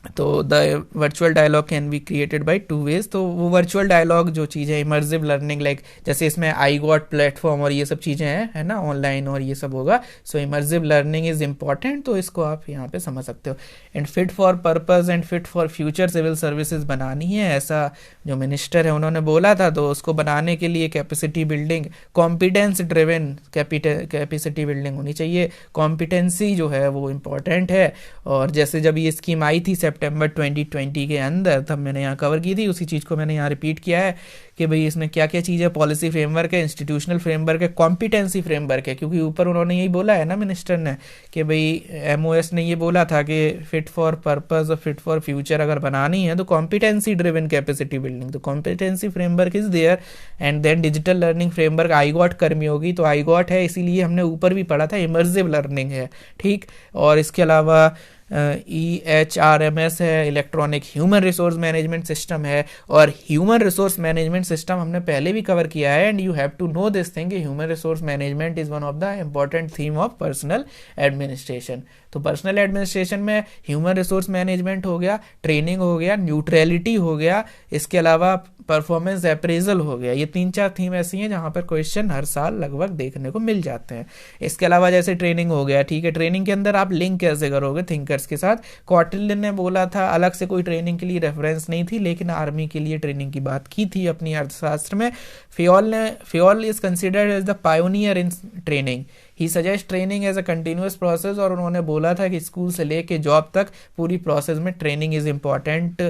तो the virtual dialogue can be created by two ways. तो वो वर्चुअल डायलॉग जो चीज़ है, इमर्सिव लर्निंग, लाइक जैसे इसमें आई गॉट प्लेटफॉर्म और ये सब चीज़ें हैं, है ना, ऑनलाइन और ये सब होगा। So immersive learning is important, तो इसको आप यहाँ पे समझ सकते हो। And fit for purpose and fit for future civil services बनानी है, ऐसा जो मिनिस्टर है उन्होंने बोला था। तो उसको बनाने के लिए capacity building, competence driven capacity building होनी चाहिए। कॉम्पिटेंसी जो है वो इम्पॉर्टेंट है। और जैसे जब ये स्कीम आई थी सितंबर 2020 के अंदर, तब मैंने यहाँ कवर की थी, उसी चीज़ को मैंने यहाँ रिपीट किया है कि भाई इसमें क्या क्या चीज़ है। पॉलिसी फ्रेमवर्क है, इंस्टीट्यूशनल फ्रेमवर्क है, कॉम्पिटेंसी फ्रेमवर्क है, क्योंकि ऊपर उन्होंने यही बोला है ना मिनिस्टर ने कि भाई MOS ने ये बोला था कि फिट फॉर पर्पस और फिट फॉर फ्यूचर अगर बनानी है तो कॉम्पिटेंसी ड्रिवन कैपेसिटी बिल्डिंग, तो competency framework is there. And then digital learning framework iGOT कर्मी होगी, तो आईगॉट है, इसीलिए हमने ऊपर भी पढ़ा था इमर्सिव लर्निंग है, ठीक। और इसके अलावा EHRMS है, electronic human resource management system है। और ह्यूमन रिसोर्स मैनेजमेंट सिस्टम हमने पहले भी कवर किया है, and you have to know this thing कि human resource management is one of the important theme of personal administration. तो पर्सनल एडमिनिस्ट्रेशन में ह्यूमन रिसोर्स मैनेजमेंट हो गया, ट्रेनिंग हो गया, न्यूट्रलिटी हो गया, इसके अलावा परफॉर्मेंस अप्रेजल हो गया। ये 3-4 थीम ऐसी हैं जहाँ पर क्वेश्चन हर साल लगभग देखने को मिल जाते हैं। इसके अलावा जैसे ट्रेनिंग हो गया, ठीक है, ट्रेनिंग के अंदर आप लिंक कैसे करोगे थिंकर्स के साथ। कौटिल्य ने बोला था, अलग से कोई ट्रेनिंग के लिए रेफरेंस नहीं थी, लेकिन आर्मी के लिए ट्रेनिंग की बात की थी अपनी अर्थशास्त्र में। Fayol is considered as the pioneer in training. He suggest training as a continuous process, और उन्होंने बोला था कि स्कूल से लेके जॉब तक पूरी प्रोसेस में ट्रेनिंग इज इम्पॉर्टेंट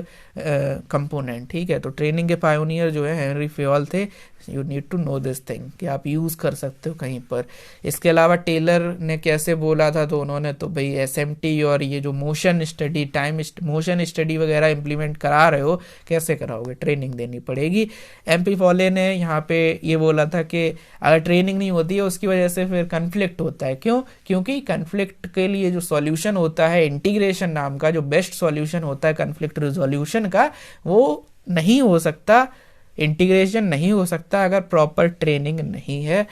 कंपोनेंट, ठीक है। तो ट्रेनिंग के पायोनियर जो है हेनरी फ्योल थे। You need to know this thing कि आप यूज़ कर सकते हो कहीं पर। इसके अलावा टेलर ने कैसे बोला था, तो उन्होंने तो भाई SMT और ये जो मोशन स्टडी, मोशन स्टडी वगैरह इंप्लीमेंट करा रहे हो, कैसे कराओगे, ट्रेनिंग देनी पड़ेगी। MP फॉले ने यहाँ पे ये बोला था कि अगर ट्रेनिंग नहीं होती है उसकी वजह से फिर कन्फ्लिक्ट होता है। क्यों? क्योंकि कन्फ्लिक्ट के लिए जो सॉल्यूशन होता है, इंटीग्रेशन नाम का जो बेस्ट सॉल्यूशन होता है कन्फ्लिक्ट रिजोल्यूशन का, वो नहीं हो सकता, इंटीग्रेशन नहीं हो सकता अगर प्रॉपर ट्रेनिंग नहीं है।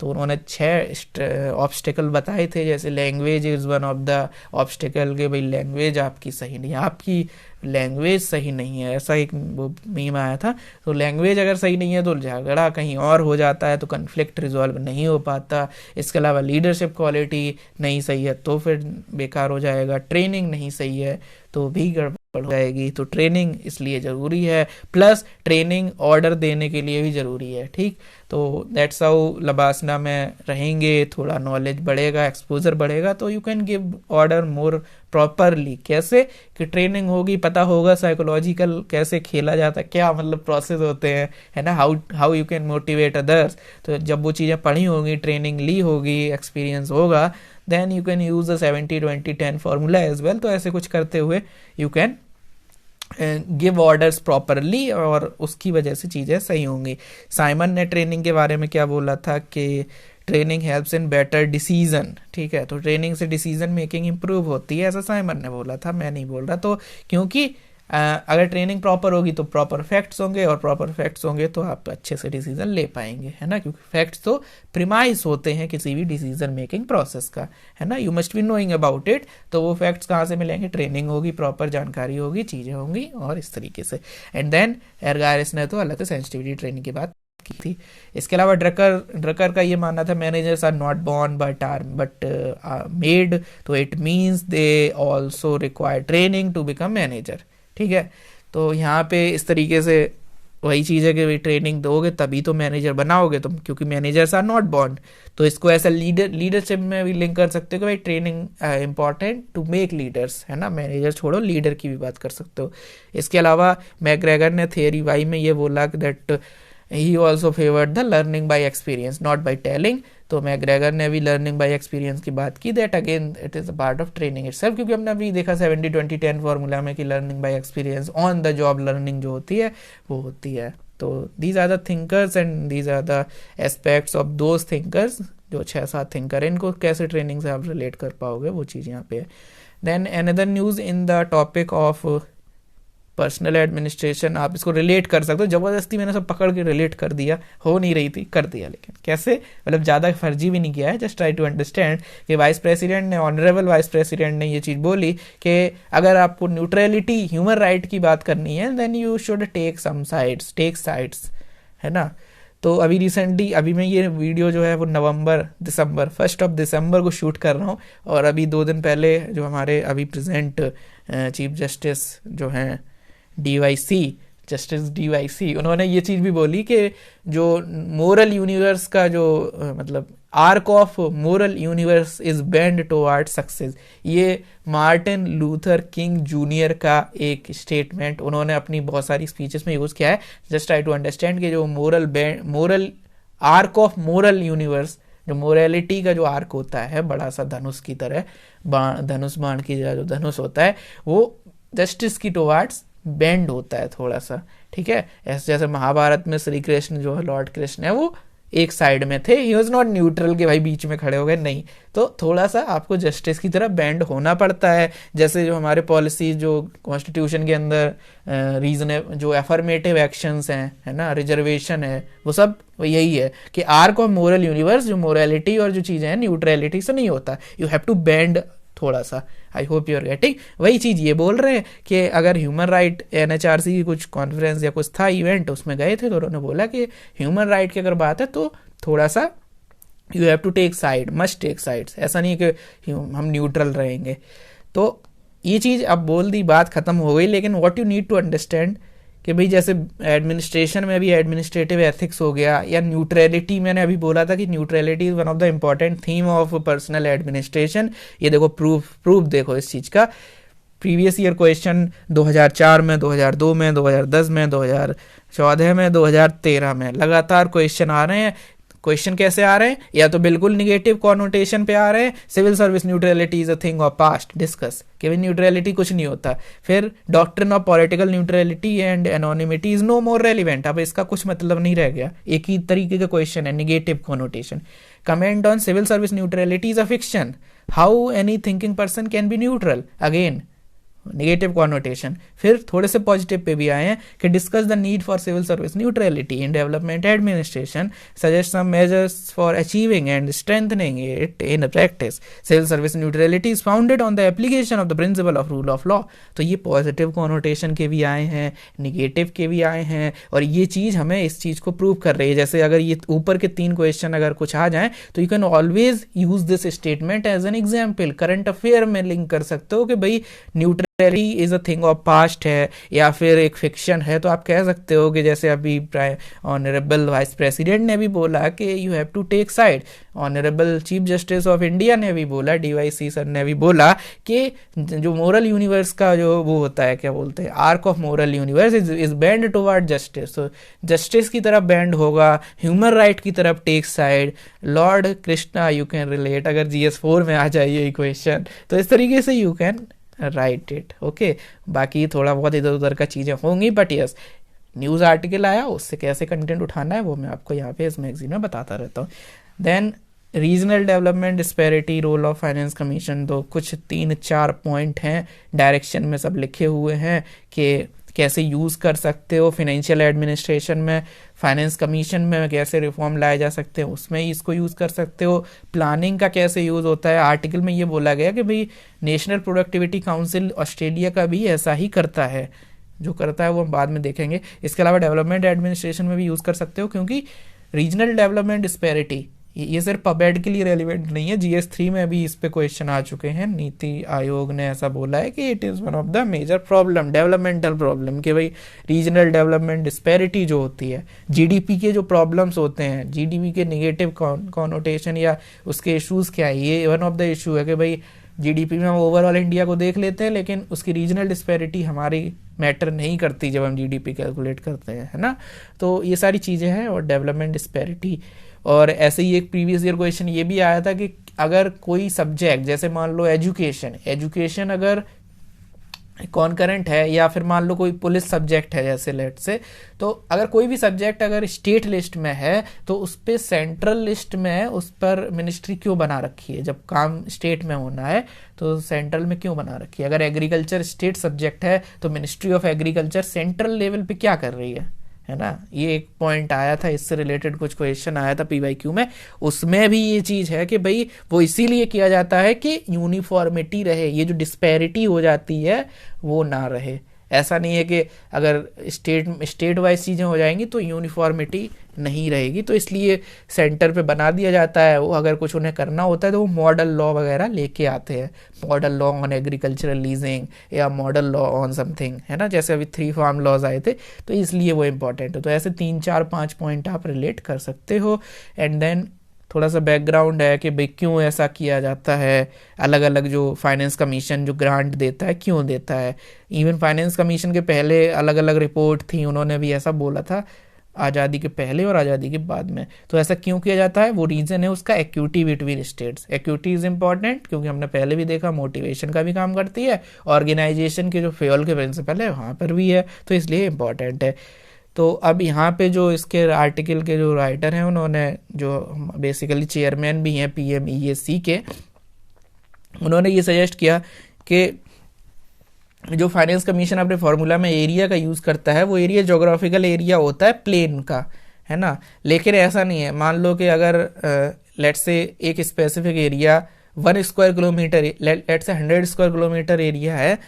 तो उन्होंने 6 ऑब्स्टिकल बताए थे, जैसे language is one of the obstacle, के भाई लैंग्वेज आपकी सही नहीं है, आपकी लैंग्वेज सही नहीं है, ऐसा एक वो मीम आया था। तो लैंग्वेज अगर सही नहीं है तो झगड़ा कहीं और हो जाता है, तो कन्फ्लिक्ट रिजॉल्व नहीं हो पाता। इसके अलावा लीडरशिप क्वालिटी नहीं सही है तो फिर बेकार हो जाएगा। ट्रेनिंग नहीं सही है तो भी गड़बड़ हो जाएगी। तो ट्रेनिंग इसलिए ज़रूरी है, प्लस ट्रेनिंग ऑर्डर देने के लिए भी ज़रूरी है, ठीक। तो दैट्स हाउ लबासना में रहेंगे, थोड़ा नॉलेज बढ़ेगा, एक्सपोजर बढ़ेगा, तो you can give order more properly. कैसे कि ट्रेनिंग होगी, पता होगा साइकोलॉजिकल कैसे खेला जाता है, क्या मतलब प्रोसेस होते हैं, है ना, how you can motivate others. तो जब वो चीज़ें पढ़ी होंगी, ट्रेनिंग ली होगी, एक्सपीरियंस होगा, then you can use the 70-20-10 formula as well. तो ऐसे कुछ करते हुए you can give orders properly, और उसकी वजह से चीज़ें सही होंगी। साइमन ने ट्रेनिंग के बारे में क्या बोला था कि training helps in better decision, ठीक है। तो ट्रेनिंग से डिसीजन मेकिंग इंप्रूव होती है, ऐसा साइमन ने बोला था, मैं नहीं बोल रहा। तो क्योंकि अगर ट्रेनिंग प्रॉपर होगी तो प्रॉपर फैक्ट्स होंगे, और प्रॉपर फैक्ट्स होंगे तो आप अच्छे से डिसीजन ले पाएंगे, है ना, क्योंकि फैक्ट्स तो प्रिमाइस होते हैं किसी भी डिसीजन मेकिंग प्रोसेस का, है ना। You must be knowing about it. तो वो फैक्ट्स कहाँ से मिलेंगे? ट्रेनिंग होगी, प्रॉपर जानकारी होगी, चीज़ें होंगी, और इस तरीके से। एंड देन एर्गारिस ने तो अलग से सेंसिटिविटी ट्रेनिंग की बात की थी। इसके अलावा ड्रकर का ये मानना था, managers are not born but made, तो it means they also require training to become manager, ठीक है। तो यहाँ पे इस तरीके से वही चीज़ है कि भाई ट्रेनिंग दोगे तभी तो मैनेजर बनाओगे तुम, क्योंकि मैनेजर्स आर नॉट बॉर्न। तो इसको ऐसा लीडरशिप में भी लिंक कर सकते हो कि भाई training important to make leaders, है ना, मैनेजर छोड़ो, लीडर की भी बात कर सकते हो। इसके अलावा मैकग्रेगर ने थियरी वाई में ये बोला that he also favoured the learning by experience not by telling. तो मैकग्रेगर ने भी लर्निंग बाई एक्सपीरियंस की बात की, that again it is a part of training itself, क्योंकि हमने अभी देखा 70-20-10 फार्मूला में कि learning by experience, on the job learning जो होती है वो होती है। तो these are the thinkers and these are the aspects of those thinkers, जो 6-7 थिंकर, इनको कैसे ट्रेनिंग से आप रिलेट कर पाओगे वो चीज़ यहाँ पे है। Then another news in the topic of personal administration, आप इसको रिलेट कर सकते हो। जबरदस्ती मैंने सब पकड़ के रिलेट कर दिया, हो नहीं रही थी, कर दिया। लेकिन कैसे, मतलब ज़्यादा फर्जी भी नहीं किया है, जस्ट ट्राई टू अंडरस्टैंड कि वाइस प्रेसिडेंट ने, ऑनरेबल वाइस प्रेसिडेंट ने ये चीज़ बोली कि अगर आपको न्यूट्रलिटी, ह्यूमन राइट की बात करनी है, then you should take some sides, take sides, है ना। तो अभी रिसेंटली, अभी मैं ये वीडियो जो है वो दिसंबर 1 दिसंबर को शूट कर रहा हूँ, और अभी 2 दिन पहले जो हमारे अभी प्रेजेंट चीफ जस्टिस जो हैं जस्टिस DYC, उन्होंने ये चीज़ भी बोली कि जो मोरल यूनिवर्स का जो मतलब arc of moral universe is bend toward success, ये मार्टिन लूथर किंग जूनियर का एक स्टेटमेंट उन्होंने अपनी बहुत सारी स्पीचेस में यूज़ किया है। जस्ट ट्राई टू अंडरस्टैंड कि जो moral arc of moral universe, जो मोरालिटी का जो आर्क होता है बड़ा सा धनुष की तरह, धनुष बाण की जगह जो धनुष होता है वो जस्टिस की टुवर्ड्स बेंड होता है थोड़ा सा, ठीक है। ऐसे जैसे महाभारत में श्री कृष्ण जो है, लॉर्ड कृष्ण है, वो एक साइड में थे, ही वॉज नॉट न्यूट्रल के भाई बीच में खड़े हो गए, नहीं। तो थोड़ा सा आपको जस्टिस की तरफ बेंड होना पड़ता है। जैसे जो हमारे पॉलिसी जो कॉन्स्टिट्यूशन के अंदर रीजन जो एफर्मेटिव एक्शंस हैं, है ना, रिजर्वेशन है, वो सब यही है कि आर्क ऑफ मोरल यूनिवर्स, जो मोरालिटी और जो चीज़ें हैं न्यूट्रलिटी से नहीं होता, यू हैव टू बेंड थोड़ा सा। I hope you are getting. वही चीज़ ये बोल रहे हैं कि अगर ह्यूमन राइट NHRC की कुछ कॉन्फ्रेंस या कुछ था इवेंट, उसमें गए थे, तो उन्होंने बोला कि ह्यूमन राइट की अगर बात है तो थोड़ा सा you have to take side, must take sides, ऐसा नहीं कि हम न्यूट्रल रहेंगे। तो ये चीज़ अब बोल दी, बात खत्म हो गई। लेकिन what you need to understand कि भाई जैसे एडमिनिस्ट्रेशन में भी एडमिनिस्ट्रेटिव एथिक्स हो गया, या न्यूट्रलिटी, मैंने अभी बोला था कि neutrality is one of the important theme of personal administration. ये देखो प्रूफ देखो इस चीज़ का। प्रीवियस ईयर क्वेश्चन 2004 में, 2002 में, 2010 में, 2014 में, 2013 में लगातार क्वेश्चन आ रहे हैं। क्वेश्चन कैसे आ रहे हैं? या तो बिल्कुल निगेटिव कॉनोटेशन पे आ रहे हैं, civil service neutrality is a thing of past, discuss, कि भाई न्यूट्रलिटी कुछ नहीं होता। फिर doctrine of political neutrality and anonymity is no more relevant, अब इसका कुछ मतलब नहीं रह गया, एक ही तरीके का क्वेश्चन है, negative connotation. Comment on civil service neutrality is a fiction, how any thinking person can be neutral, again negative connotation. फिर थोड़े से पॉजिटिव पे भी आए हैं कि discuss the need for civil service neutrality in development administration, suggest some measures for achieving and strengthening it in practice, civil service neutrality is founded on the application of the principle of rule of law. तो ये positive connotation के भी आए हैं, negative के भी आए हैं, और ये चीज़ हमें इस चीज़ को प्रूव कर रही है। जैसे अगर ये ऊपर के 3 क्वेश्चन अगर कुछ आ जाएं तो you can always use this statement as an example, current affair में लिंक कर सकते हो कि भाई neutral is a thing of past है या फिर एक फिक्शन है। तो आप कह सकते हो कि जैसे अभी ऑनरेबल वाइस प्रेसिडेंट ने भी बोला कि you have to take side, honourable chief justice of India ने भी बोला, DYC सर ने भी बोला कि जो मोरल यूनिवर्स का जो वो होता है, क्या बोलते हैं, arc of moral universe is bend toward justice, तो जस्टिस की तरफ बेंड होगा, ह्यूमन राइट की तरफ take side. Lord Krishna you can relate, अगर GS4 में आ जाए ये क्वेश्चन तो इस तरीके से you can write it, okay. बाकी थोड़ा बहुत इधर उधर का चीज़ें होंगी, बट यस, न्यूज़ आर्टिकल आया, उससे कैसे कंटेंट उठाना है वो मैं आपको यहाँ पे इस मैगजीन में बताता रहता हूँ। Then regional development disparity, role of finance commission, तो कुछ 3-4 पॉइंट हैं, डायरेक्शन में सब लिखे हुए हैं कि कैसे यूज़ कर सकते हो फाइनेंशियल एडमिनिस्ट्रेशन में, फाइनेंस कमीशन में कैसे रिफॉर्म लाए जा सकते हैं, उसमें इसको यूज़ कर सकते हो। प्लानिंग का कैसे यूज़ होता है, आर्टिकल में ये बोला गया कि भाई नेशनल प्रोडक्टिविटी काउंसिल ऑस्ट्रेलिया का भी ऐसा ही करता है, जो करता है वो हम बाद में देखेंगे। इसके अलावा डेवलपमेंट एडमिनिस्ट्रेशन में भी यूज़ कर सकते हो, क्योंकि रीजनल डेवलपमेंट डिस्पैरिटी ये सिर्फ पबेड के लिए रेलिवेंट नहीं है, GS3 में भी इस पे क्वेश्चन आ चुके हैं। नीति आयोग ने ऐसा बोला है कि it is one of the major problem, developmental problem, कि भाई रीजनल डेवलपमेंट डिस्पैरिटी जो होती है, GDP के जो प्रॉब्लम्स होते हैं, GDP के नेगेटिव कॉनोटेशन या उसके इश्यूज़ क्या है, ये वन ऑफ द इशू है कि भाई GDP में हम ओवरऑल इंडिया को देख लेते हैं, लेकिन उसकी रीजनल डिस्पैरिटी हमारी मैटर नहीं करती जब हम GDP कैलकुलेट करते हैं, है ना। तो ये सारी चीज़ें हैं, और डेवलपमेंट डिस्पैरिटी। और ऐसे ही एक प्रीवियस ईयर क्वेश्चन ये भी आया था कि अगर कोई सब्जेक्ट, जैसे मान लो एजुकेशन अगर कॉन्करेंट है, या फिर मान लो कोई पुलिस सब्जेक्ट है जैसे लेट से, तो अगर कोई भी सब्जेक्ट अगर स्टेट लिस्ट में है तो उस पर सेंट्रल लिस्ट में उस पर मिनिस्ट्री क्यों बना रखी है? जब काम स्टेट में होना है तो सेंट्रल में क्यों बना रखी है? अगर एग्रीकल्चर स्टेट सब्जेक्ट है तो ministry of agriculture central level पे क्या कर रही है ना? ये एक पॉइंट आया था, इससे रिलेटेड कुछ क्वेश्चन आया था पीवाईक्यू में, उसमें भी ये चीज है कि भाई वो इसीलिए किया जाता है कि यूनिफॉर्मिटी रहे, ये जो डिस्पैरिटी हो जाती है वो ना रहे। ऐसा नहीं है कि अगर स्टेट वाइज चीज़ें हो जाएंगी तो यूनिफॉर्मिटी नहीं रहेगी, तो इसलिए सेंटर पे बना दिया जाता है। वो अगर कुछ उन्हें करना होता है तो वो मॉडल लॉ वगैरह लेके आते हैं, model law on agricultural leasing या मॉडल लॉ ऑन समथिंग, है ना, जैसे अभी 3 फार्म लॉज आए थे, तो इसलिए वो इम्पोर्टेंट है। तो ऐसे 3 4 5 पॉइंट आप रिलेट कर सकते हो। एंड देन थोड़ा सा बैकग्राउंड है कि भाई क्यों ऐसा किया जाता है, अलग अलग जो फाइनेंस कमीशन जो ग्रांट देता है क्यों देता है। इवन फाइनेंस कमीशन के पहले अलग अलग रिपोर्ट थी, उन्होंने भी ऐसा बोला था आज़ादी के पहले और आज़ादी के बाद में। तो ऐसा क्यों किया जाता है? वो रीज़न है उसका equity between states. Equity is important क्योंकि हमने पहले भी देखा मोटिवेशन का भी काम करती है, ऑर्गेनाइजेशन के जो फ्यूल के प्रिंसिपल है वहाँ पर भी है, तो इसलिए इम्पॉर्टेंट है। तो अब यहाँ पे जो इसके आर्टिकल के जो राइटर हैं उन्होंने, जो बेसिकली चेयरमैन भी हैं PMEAC के, उन्होंने ये सजेस्ट किया कि जो फाइनेंस कमीशन अपने फॉर्मूला में एरिया का यूज़ करता है वो एरिया जोग्राफिकल एरिया होता है प्लेन का, है ना। लेकिन ऐसा नहीं है, मान लो कि अगर लेट्स से एक specific area 1 square kilometre, let's say 100 square kilometre area है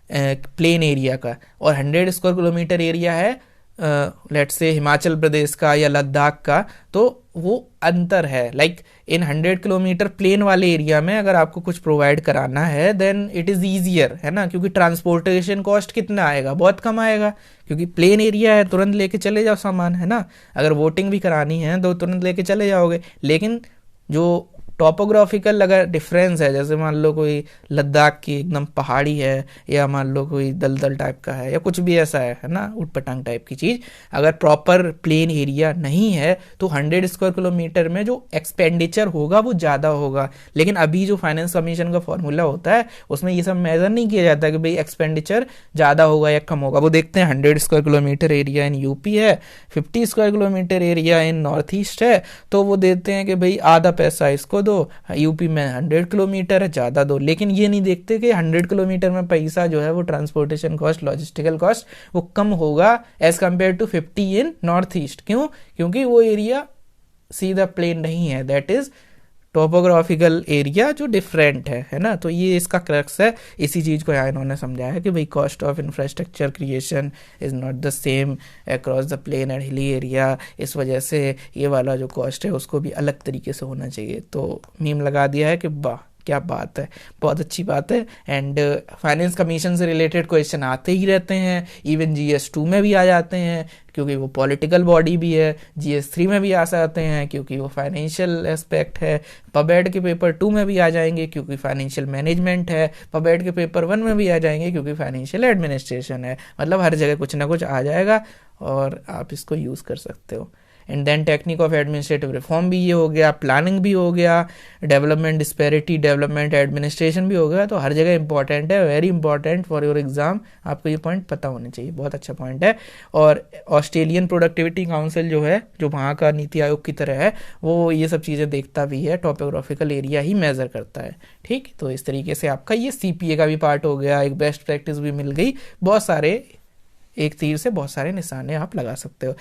प्लेन एरिया का, और 100 स्क्वायर किलोमीटर एरिया है लेट्स से हिमाचल प्रदेश का या लद्दाख का, तो वो अंतर है। लाइक इन 100 किलोमीटर प्लेन वाले एरिया में अगर आपको कुछ प्रोवाइड कराना है देन इट इज़ ईजियर, है ना, क्योंकि ट्रांसपोर्टेशन कॉस्ट कितना आएगा? बहुत कम आएगा, क्योंकि प्लेन एरिया है, तुरंत लेके चले जाओ सामान, है ना। अगर वोटिंग भी करानी है तो तुरंत लेके चले जाओगे। लेकिन जो टॉपोग्राफिकल अगर डिफरेंस है, जैसे मान लो कोई लद्दाख की एकदम पहाड़ी है, या मान लो कोई दलदल टाइप का है, या कुछ भी ऐसा है ना, उटपटांग टाइप की चीज़, अगर प्रॉपर प्लेन एरिया नहीं है तो 100 स्क्वायर किलोमीटर में जो एक्सपेंडिचर होगा वो ज़्यादा होगा। लेकिन अभी जो फाइनेंस कमीशन का फॉर्मूला होता है उसमें ये सब मेजर नहीं किया जाता कि भाई एक्सपेंडिचर ज़्यादा होगा या कम होगा। वो देखते हैं 100 square kilometre area in UP है, 50 square kilometre area in north east है, तो वो देते हैं कि भाई आधा पैसा इसको दो, यूपी में 100 किलोमीटर है ज़्यादा दो। लेकिन ये नहीं देखते कि 100 किलोमीटर में पैसा जो है वो ट्रांसपोर्टेशन कॉस्ट, लॉजिस्टिकल कॉस्ट वो कम होगा as compare to 50 in north east. क्यों? क्योंकि वो एरिया सीधा प्लेन नहीं है, दैट इज टोपोग्राफिकल एरिया जो डिफरेंट है ना। तो ये इसका क्रक्स है, इसी चीज़ को यहाँ इन्होंने समझाया कि भाई cost of infrastructure creation is not the same across the plain and hilly area, इस वजह से ये वाला जो कॉस्ट है उसको भी अलग तरीके से होना चाहिए। तो मीम लगा दिया है कि वाह क्या बात है, बहुत अच्छी बात है। एंड फाइनेंस कमीशन से रिलेटेड क्वेश्चन आते ही रहते हैं, इवन GS2 में भी आ जाते हैं क्योंकि वो पॉलिटिकल बॉडी भी है, GS3 में भी आ सकते हैं क्योंकि वो फाइनेंशियल एस्पेक्ट है, पबेड के पेपर 2 में भी आ जाएंगे क्योंकि फाइनेंशियल मैनेजमेंट है, पबेड के पेपर 1 में भी आ जाएंगे क्योंकि फाइनेंशियल एडमिनिस्ट्रेशन है। मतलब हर जगह कुछ ना कुछ आ जाएगा और आप इसको यूज़ कर सकते हो। And then technique of administrative reform भी ये हो गया, प्लानिंग भी हो गया, डेवलपमेंट डिस्पैरिटी, डेवलपमेंट एडमिनिस्ट्रेशन भी हो गया। तो हर जगह इंपॉर्टेंट है, very important for your exam, आपको ये पॉइंट पता होने चाहिए, बहुत अच्छा पॉइंट है। और ऑस्ट्रेलियन प्रोडक्टिविटी काउंसिल जो है, जो वहाँ का नीति आयोग की तरह है, वो ये सब चीज़ें देखता भी है, टॉपोग्राफिकल एरिया ही मेजर करता है। ठीक, तो इस तरीके से आपका ये CPA का भी पार्ट हो गया, एक बेस्ट प्रैक्टिस भी मिल गई, बहुत सारे, एक तीर से बहुत सारे निशाने आप लगा सकते हो।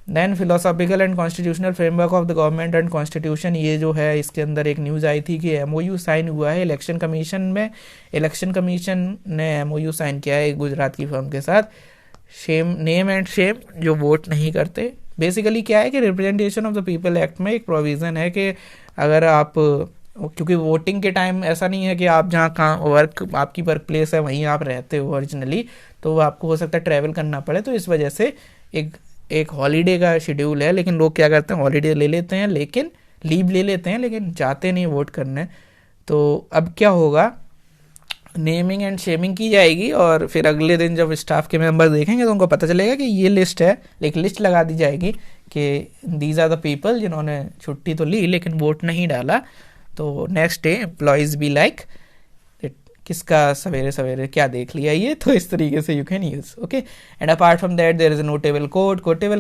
Then philosophical and constitutional framework of the government and constitution, ये जो है इसके अंदर एक न्यूज़ आई थी कि MOU साइन हुआ है इलेक्शन कमीशन में। इलेक्शन कमीशन ने MOU साइन किया है एक गुजरात की फर्म के साथ, शेम नेम एंड शेम, जो वोट नहीं करते। बेसिकली क्या है कि representation of the people act में एक प्रोविज़न है कि अगर आप, क्योंकि वोटिंग के टाइम ऐसा नहीं है कि आप जहाँ आपकी वर्क प्लेस है वहीं आप रहते हो ओरिजिनली, तो आपको हो सकता है ट्रैवल करना पड़े, तो इस वजह से एक हॉलीडे का शेड्यूल है। लेकिन लोग क्या करते हैं, हॉलीडे ले लेते हैं, लेकिन लीव ले लेते हैं, लेकिन जाते नहीं वोट करने। तो अब क्या होगा, नेमिंग एंड शेमिंग की जाएगी और फिर अगले दिन जब स्टाफ के मेंबर देखेंगे तो उनको पता चलेगा कि ये लिस्ट है, एक लिस्ट लगा दी जाएगी कि दीज आर द पीपल जिन्होंने छुट्टी तो ली लेकिन वोट नहीं डाला। तो next day employees be like किसका सवेरे सवेरे क्या देख लिया ये, तो इस तरीके से you can use. Okay, and apart from that there is a notable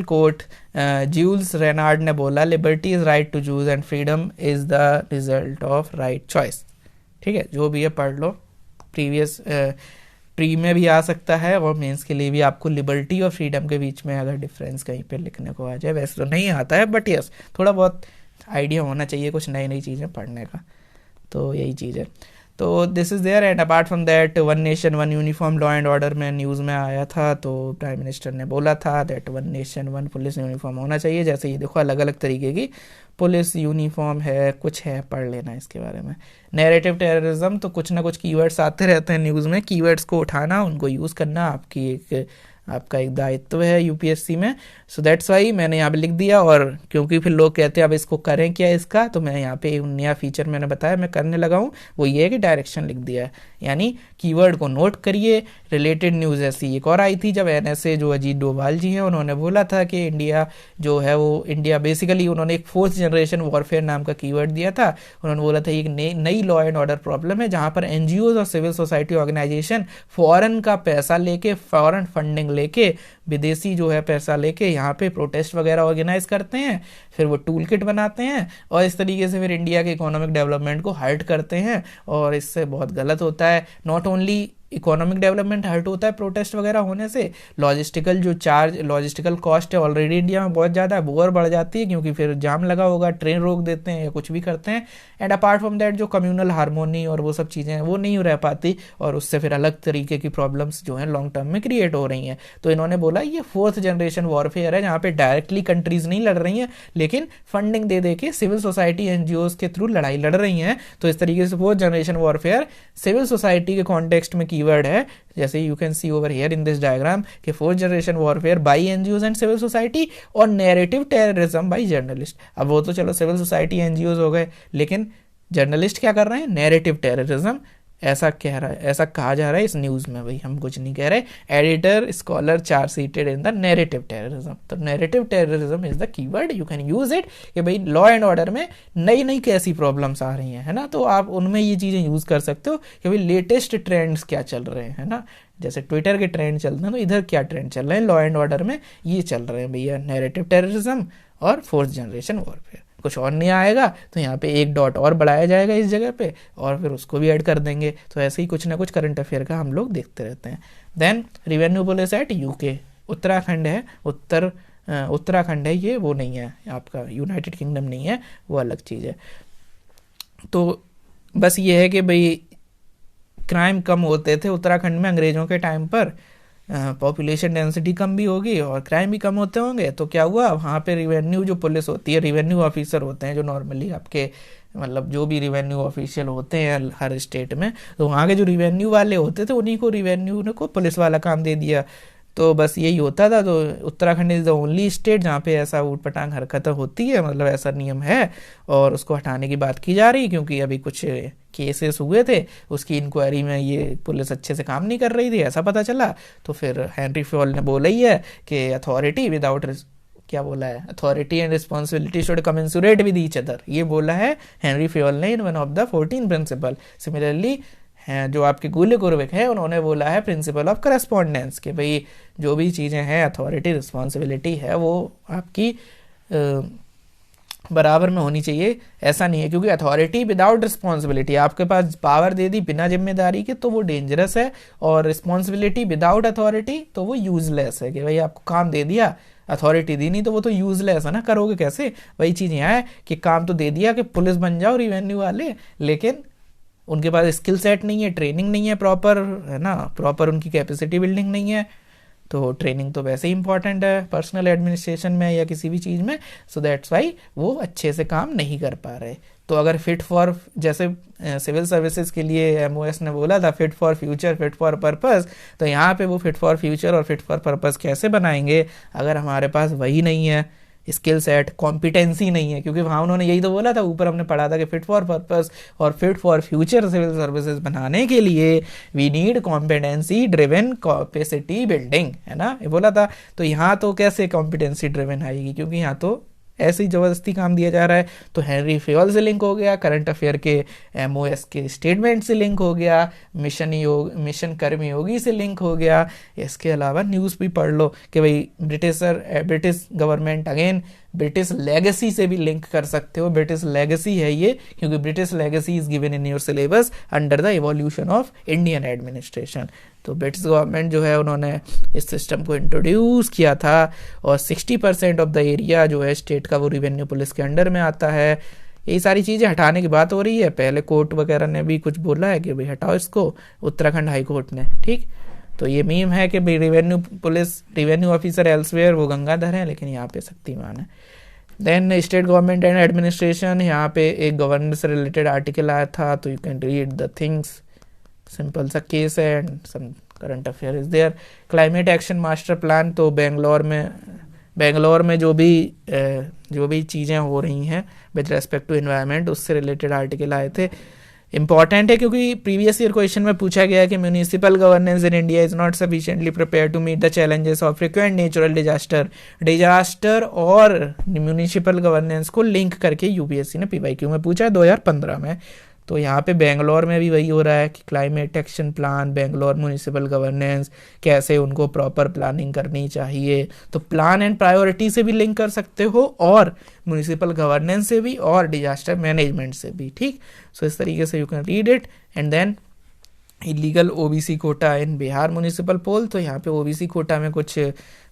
quote Jules Renard ने बोला, liberty is right to choose and freedom is the result of right choice. ठीक है, जो भी है पढ़ लो, प्रीवियस प्री में भी आ सकता है और मेंस के लिए भी आपको लिबर्टी और फ्रीडम के बीच में अगर डिफरेंस कहीं पे लिखने को आ जाए, वैसे तो नहीं आता है बट यस थोड़ा बहुत आइडिया होना चाहिए कुछ नई नई चीज़ें पढ़ने का, तो यही चीज़ है। तो this is there and apart from that one nation one uniform law and order में न्यूज़ में आया था, तो प्राइम मिनिस्टर ने बोला था that one nation one police uniform होना चाहिए। जैसे ये देखो अलग अलग तरीके की पुलिस यूनिफॉर्म है, कुछ है, पढ़ लेना इसके बारे में। नैरेटिव टेररिज्म, तो कुछ ना कुछ कीवर्ड्स आते रहते हैं न्यूज़ में, कीवर्ड्स को उठाना, उनको यूज़ करना आपका एक दायित्व है यूपीएससी में। सो दैट्स वाई मैंने यहाँ पे लिख दिया, और क्योंकि फिर लोग कहते हैं अब इसको करें क्या इसका, तो मैं यहाँ पे नया फीचर मैंने बताया मैं करने लगा हूँ, वो ये है कि डायरेक्शन लिख दिया है, यानी कीवर्ड को नोट करिए। रिलेटेड न्यूज़ ऐसी एक और आई थी जब एनएसए जो अजीत डोभाल जी हैं उन्होंने बोला था कि इंडिया जो है वो इंडिया बेसिकली, उन्होंने एक फोर्थ जनरेशन वॉरफेयर नाम का कीवर्ड दिया था। उन्होंने बोला था एक नई लॉ एंड ऑर्डर प्रॉब्लम है जहाँ पर एनजीओ और सिविल सोसाइटी ऑर्गेनाइजेशन फॉरेन का पैसा लेके, फॉरेन फंडिंग लेके, विदेशी जो है पैसा लेके यहाँ पे प्रोटेस्ट वगैरह ऑर्गेनाइज करते हैं, फिर वो टूल किट बनाते हैं और इस तरीके से फिर इंडिया के इकोनॉमिक डेवलपमेंट को हर्ट करते हैं, और इससे बहुत गलत होता है। Not only economic development hurt होता है प्रोटेस्ट वगैरह होने से, लॉजिस्टिकल कॉस्ट है ऑलरेडी इंडिया में बहुत ज़्यादा है, वो और बढ़ जाती है क्योंकि फिर जाम लगा होगा, ट्रेन रोक देते हैं या कुछ भी करते हैं। एंड अपार्ट फ्रॉम दैट जो कम्युनल हार्मोनी और वो सब चीज़ें हैं वो नहीं रह पाती, और उससे फिर अलग तरीके की प्रॉब्लम्स जो हैं लॉन्ग टर्म में क्रिएट हो रही हैं। तो इन्होंने बोला ये फोर्थ जनरेशन वॉरफेयर है जहाँ पे डायरेक्टली कंट्रीज नहीं लड़ रही हैं लेकिन फंडिंग दे दे के सिविल सोसाइटी एनजीओज के थ्रू लड़ाई लड़ रही हैं। तो इस तरीके से fourth generation warfare civil society के कॉन्टेक्स्ट में कीवर्ड है, जैसे you can see over here in this diagram कि fourth generation warfare by NGOs and civil society और नैरेटिव टेररिज्म बाई जर्नलिस्ट। अब वो तो चलो सिविल सोसाइटी एनजीओज हो गए, लेकिन जर्नलिस्ट क्या कर रहे हैं, नैरेटिव टेररिज्म ऐसा कह रहा है, ऐसा कहा जा रहा है इस न्यूज़ में, भाई हम कुछ नहीं कह रहे। Editor scholar charge seated in the narrative terrorism, तो narrative terrorism is the keyword, you can use it कि भाई लॉ एंड ऑर्डर में नई नई कैसी प्रॉब्लम्स आ रही हैं, है ना, तो आप उनमें ये चीज़ें यूज़ कर सकते हो कि भाई लेटेस्ट ट्रेंड्स क्या चल रहे हैं, है ना, जैसे ट्विटर के ट्रेंड चल रहे हैं तो इधर क्या ट्रेंड चल रहे हैं, लॉ एंड ऑर्डर में ये चल रहे हैं भैया, नैरेटिव टेररिज्म और फोर्थ जनरेशन वॉरफेयर। कुछ और नहीं आएगा तो यहाँ पे एक डॉट और बढ़ाया जाएगा इस जगह पे और फिर उसको भी ऐड कर देंगे। तो ऐसे ही कुछ ना कुछ करंट अफेयर का हम लोग देखते रहते हैं। Then revenue police at UK, Uttarakhand है, उत्तराखंड है, ये वो नहीं है आपका यूनाइटेड किंगडम नहीं है, वो अलग चीज़ है। तो बस ये है कि भाई क्राइम कम होते थे उत्तराखंड में अंग्रेज़ों के टाइम पर, पॉपुलेशन डेंसिटी कम भी होगी और क्राइम भी कम होते होंगे, तो क्या हुआ वहाँ पे रिवेन्यू जो पुलिस होती है, रिवेन्यू ऑफिसर होते हैं जो नॉर्मली आपके मतलब जो भी रिवेन्यू ऑफिशियल होते हैं हर स्टेट में, तो वहाँ के जो रिवेन्यू वाले होते थे उन्हीं को रिवेन्यू को पुलिस वाला काम दे दिया। तो बस यही होता था। तो Uttarakhand is the only state जहाँ पे ऐसा ऊट पटांग हरकत होती है, मतलब ऐसा नियम है और उसको हटाने की बात की जा रही, क्योंकि अभी कुछ केसेस हुए थे, उसकी इंक्वायरी में ये पुलिस अच्छे से काम नहीं कर रही थी ऐसा पता चला। तो फिर हेनरी फ्योल ने बोला ही है कि अथॉरिटी विदाउट क्या बोला है, authority and responsibility should commensurate with each other, ये बोला है हेनरी फ्योल ने in one of the 14 principle. Similarly हैं जो आपके गुले कुर्विक है उन्होंने बोला है प्रिंसिपल ऑफ करस्पॉन्डेंस कि भाई जो भी चीज़ें हैं अथॉरिटी रिस्पॉन्सिबिलिटी है वो आपकी बराबर में होनी चाहिए। ऐसा नहीं है क्योंकि अथॉरिटी विदाउट रिस्पॉन्सिबिलिटी, आपके पास पावर दे दी बिना जिम्मेदारी के तो वो डेंजरस है, और रिस्पॉन्सिबिलिटी विदाउट अथॉरिटी तो वो यूजलेस है कि भाई आपको काम दे दिया अथॉरिटी दी नहीं तो वो तो यूजलेस है ना, करोगे कैसे। वही चीज़ यहाँ है कि काम तो दे दिया कि पुलिस बन जाओ रिवेन्यू वाले, लेकिन उनके पास स्किल सेट नहीं है, ट्रेनिंग नहीं है प्रॉपर, है ना, प्रॉपर उनकी कैपेसिटी बिल्डिंग नहीं है। तो ट्रेनिंग तो वैसे ही इंपॉर्टेंट है पर्सनल एडमिनिस्ट्रेशन में या किसी भी चीज़ में, सो दैट्स वाई वो अच्छे से काम नहीं कर पा रहे। तो अगर फिट फॉर, जैसे सिविल सर्विसेज के लिए एमओएस ने बोला था fit for future fit for purpose, तो यहाँ पे वो फिट फॉर फ्यूचर और फिट फॉर पर्पस कैसे बनाएंगे अगर हमारे पास वही नहीं है, स्किल सेट, कॉम्पिटेंसी नहीं है। क्योंकि वहाँ उन्होंने यही तो बोला था, ऊपर हमने पढ़ा था कि फिट फॉर पर्पस और fit for future civil services बनाने के लिए we need competency driven capacity building, है ना, ये बोला था। तो यहाँ तो कैसे कॉम्पिटेंसी ड्रिवन आएगी, क्योंकि यहाँ तो ऐसे ही ज़बरदस्ती काम दिया जा रहा है। तो हेनरी फेवल से लिंक हो गया, करंट अफेयर के MOS के स्टेटमेंट से लिंक हो गया, मिशन कर्मयोगी से लिंक हो गया। इसके अलावा न्यूज़ भी पढ़ लो कि भाई British government again British legacy से भी लिंक कर सकते हो। ब्रिटिश लेगेसी है ये, क्योंकि British legacy is given in your syllabus under the evolution of Indian administration. तो ब्रिटिश गवर्नमेंट जो है उन्होंने इस सिस्टम को इंट्रोड्यूस किया था, और 60% ऑफ द एरिया जो है स्टेट का वो रिवेन्यू पुलिस के अंडर में आता है। यही सारी चीज़ें हटाने की बात हो रही है। पहले कोर्ट वगैरह ने भी कुछ बोला है कि भाई हटाओ इसको, उत्तराखंड हाई कोर्ट ने, ठीक। तो ये मीम है कि भाई रिवेन्यू ऑफिसर एल्सवेयर वो गंगाधर हैं, लेकिन यहाँ पे शक्तिमान है। Then state government and administration, यहाँ पे एक गवर्नेंस से रिलेटेड आर्टिकल आया था, तो you can read the things, simple सा केस है and some current affair is there. Climate action master plan, तो बेंगलोर में जो भी चीज़ें हो रही हैं विद रेस्पेक्ट टू एनवायरनमेंट, उससे रिलेटेड आर्टिकल आए थे। इंपॉर्टेंट है क्योंकि प्रीवियस ईयर क्वेश्चन में पूछा गया कि municipal governance in India is not sufficiently prepare to meet the challenges of frequent natural disaster और म्यूनिसिपल गवर्नेंस को लिंक करके यूपीएससी ने PYQ में पूछा है 2015 में। तो यहाँ पे बेंगलोर में भी वही हो रहा है कि climate action plan, Bangalore municipal governance, कैसे उनको प्रॉपर प्लानिंग करनी चाहिए। तो प्लान एंड प्रायोरिटी से भी लिंक कर सकते हो, और म्यूनिसिपल गवर्नेंस से भी, और डिजास्टर मैनेजमेंट से भी, ठीक। सो इस तरीके से you can read it. And then illegal OBC quota in Bihar municipal poll, तो यहाँ पे OBC कोटा में कुछ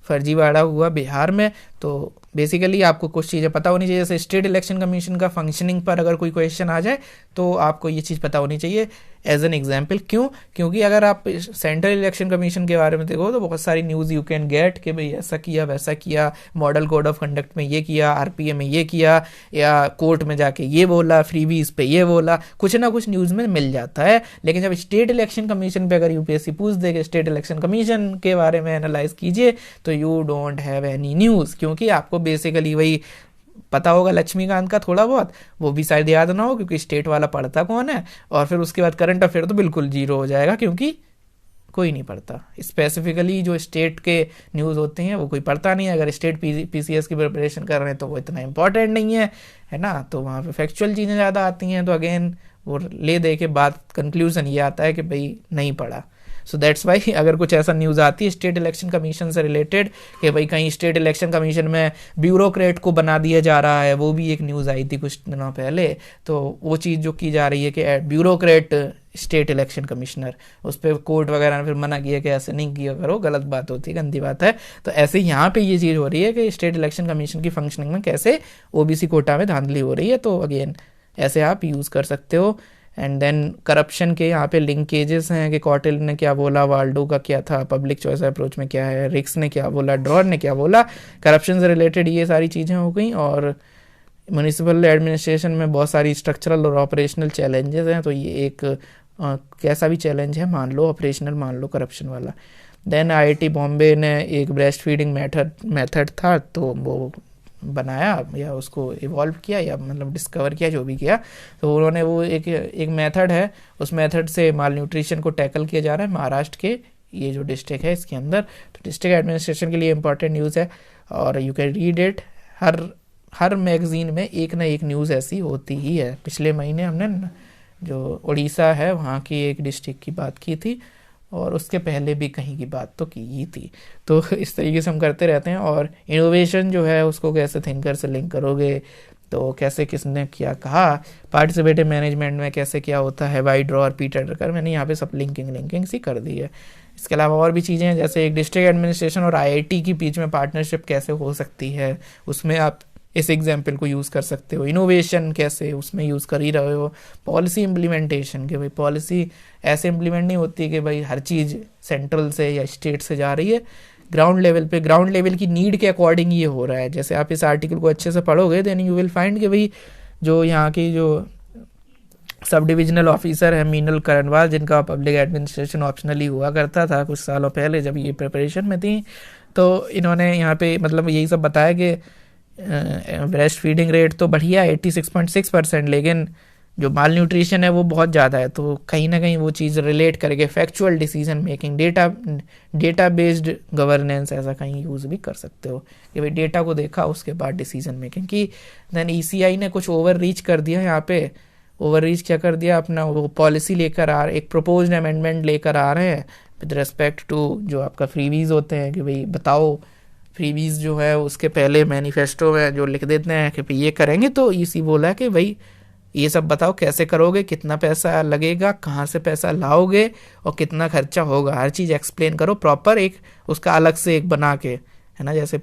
फर्जीवाड़ा हुआ बिहार में। तो बेसिकली आपको कुछ चीज़ें पता होनी चाहिए, जैसे स्टेट इलेक्शन कमीशन का फंक्शनिंग पर अगर कोई क्वेश्चन आ जाए तो आपको ये चीज़ पता होनी चाहिए। एज एन एग्जाम्पल, क्यों? क्योंकि अगर आप सेंट्रल इलेक्शन कमीशन के बारे में देखो तो बहुत सारी न्यूज़ यू कैन गेट कि भाई ऐसा किया वैसा किया, मॉडल कोड ऑफ कंडक्ट में ये किया, RPA में ये किया, या कोर्ट में जाके ये बोला, फ्रीवीज पे ये बोला, कुछ ना कुछ न्यूज़ में मिल जाता है। लेकिन जब स्टेट इलेक्शन कमीशन पे अगर UPSC पूछ दे कि स्टेट इलेक्शन कमीशन के बारे में एनालाइज कीजिए, तो you don't have any news, क्योंकि आपको बेसिकली वही पता होगा लक्ष्मीकांत का थोड़ा बहुत, वो भी शायद याद ना हो क्योंकि स्टेट वाला पढ़ता कौन है, और फिर उसके बाद करंट अफेयर तो बिल्कुल जीरो हो जाएगा क्योंकि कोई नहीं पढ़ता। स्पेसिफिकली जो स्टेट के न्यूज़ होते हैं वो कोई पढ़ता नहीं है। अगर स्टेट PCS की प्रिपरेशन कर रहे हैं तो वो इतना इंपॉर्टेंट नहीं है ना, तो वहाँ पे फैक्चुअल चीज़ें ज़्यादा आती हैं। तो अगेन वो ले दे के बात कंक्लूजन ये आता है कि भाई नहीं पढ़ा। सो दैट्स वाई अगर कुछ ऐसा न्यूज़ आती है स्टेट इलेक्शन कमीशन से रिलेटेड कि भाई कहीं स्टेट इलेक्शन कमीशन में ब्यूरोक्रेट को बना दिया जा रहा है, वो भी एक न्यूज़ आई थी कुछ दिनों पहले, तो वो चीज़ जो की जा रही है कि ब्यूरोक्रेट स्टेट इलेक्शन कमिश्नर, उस पर कोर्ट वगैरह ने फिर मना किया कि ऐसे नहीं किया करो, गलत बात होती है, गंदी बात है। तो ऐसे यहाँ पे ये चीज़ हो रही है कि स्टेट इलेक्शन कमीशन की फंक्शनिंग में कैसे OBC कोटा में धांधली हो रही है। तो अगेन ऐसे आप यूज़ कर सकते हो। एंड देन करप्शन के यहाँ पे लिंकेजेस हैं कि कॉटिल ने क्या बोला, वाल्डो का क्या था, पब्लिक चॉइस अप्रोच में क्या है, रिक्स ने क्या बोला, ड्रॉर ने क्या बोला, करप्शन से रिलेटेड ये सारी चीज़ें हो गई। और म्यूनिसिपल एडमिनिस्ट्रेशन में बहुत सारी स्ट्रक्चरल और ऑपरेशनल चैलेंजेस हैं, तो ये एक कैसा भी चैलेंज है मान लो, ऑपरेशनल मान लो, करप्शन वाला। देन IIT बॉम्बे ने एक ब्रेस्ट फीडिंग मेथड था, तो वो बनाया या उसको इवॉल्व किया या मतलब डिस्कवर किया, जो भी किया, तो उन्होंने वो एक मेथड है, उस मेथड से माल न्यूट्रिशन को टैकल किया जा रहा है महाराष्ट्र के ये जो डिस्ट्रिक्ट है इसके अंदर। तो डिस्ट्रिक्ट एडमिनिस्ट्रेशन के लिए इंपॉर्टेंट न्यूज़ है और you can read it. Her magazine में एक ना एक न्यूज़ ऐसी होती ही है। पिछले महीने हमने जो उड़ीसा है वहाँ की एक डिस्ट्रिक्ट की बात की थी, और उसके पहले भी कहीं की बात तो की ही थी। तो इस तरीके से हम करते रहते हैं। और इनोवेशन जो है उसको कैसे थिंकर से लिंक करोगे, तो कैसे किसने क्या कहा, पार्टिसिपेटिव मैनेजमेंट में कैसे क्या होता है, वाई ड्रॉर, पीटर ड्रकर, मैंने यहाँ पे सब लिंकिंग सी कर दी है। इसके अलावा और भी चीज़ें हैं, जैसे एक डिस्ट्रिक्ट एडमिनिस्ट्रेशन और IIT के बीच में पार्टनरशिप कैसे हो सकती है, उसमें आप इस एग्जाम्पल को यूज़ कर सकते हो। इनोवेशन कैसे उसमें यूज़ कर ही रहे हो। पॉलिसी इम्प्लीमेंटेशन, कि भाई पॉलिसी ऐसे इम्प्लीमेंट नहीं होती कि भाई हर चीज़ सेंट्रल से या स्टेट से जा रही है, ग्राउंड लेवल पे, ग्राउंड लेवल की नीड के अकॉर्डिंग ये हो रहा है। जैसे आप इस आर्टिकल को अच्छे से पढ़ोगे देन यू विल फाइंड कि भाई जो यहाँ की जो सब डिविजनल ऑफिसर है मीनल करनवाल, जिनका पब्लिक एडमिनिस्ट्रेशन ऑप्शनली हुआ करता था कुछ सालों पहले जब ये प्रिपरेशन में थी, तो इन्होंने यहाँ पे मतलब यही सब बताया कि ब्रेस्ट फीडिंग रेट तो बढ़िया 86.6%, लेकिन जो माल न्यूट्रिशन है वो बहुत ज़्यादा है, तो कहीं ना कहीं वो चीज़ रिलेट करके factual decision making, data based governance ऐसा कहीं यूज़ भी कर सकते हो कि भाई डेटा को देखा उसके बाद डिसीजन मेकिंग की। देन ईसीआई ने कुछ ओवर रीच कर दिया यहाँ पे। ओवर रीच क्या कर दिया, अपना वो पॉलिसी लेकर आ रहे, एक प्रोपोज्ड अमेंडमेंट लेकर आ रहे हैं विद रिस्पेक्ट टू जो आपका फ्रीवीज होते हैं कि भाई बताओ फ्रीवीज जो है उसके पहले मैनिफेस्टो में जो लिख देते हैं कि भाई ये करेंगे, तो ईसी बोला कि भाई ये सब बताओ कैसे करोगे, कितना पैसा लगेगा, कहाँ से पैसा लाओगे और कितना खर्चा होगा, हर चीज़ एक्सप्लेन करो प्रॉपर, एक उसका अलग से एक बना के, है ना। जैसे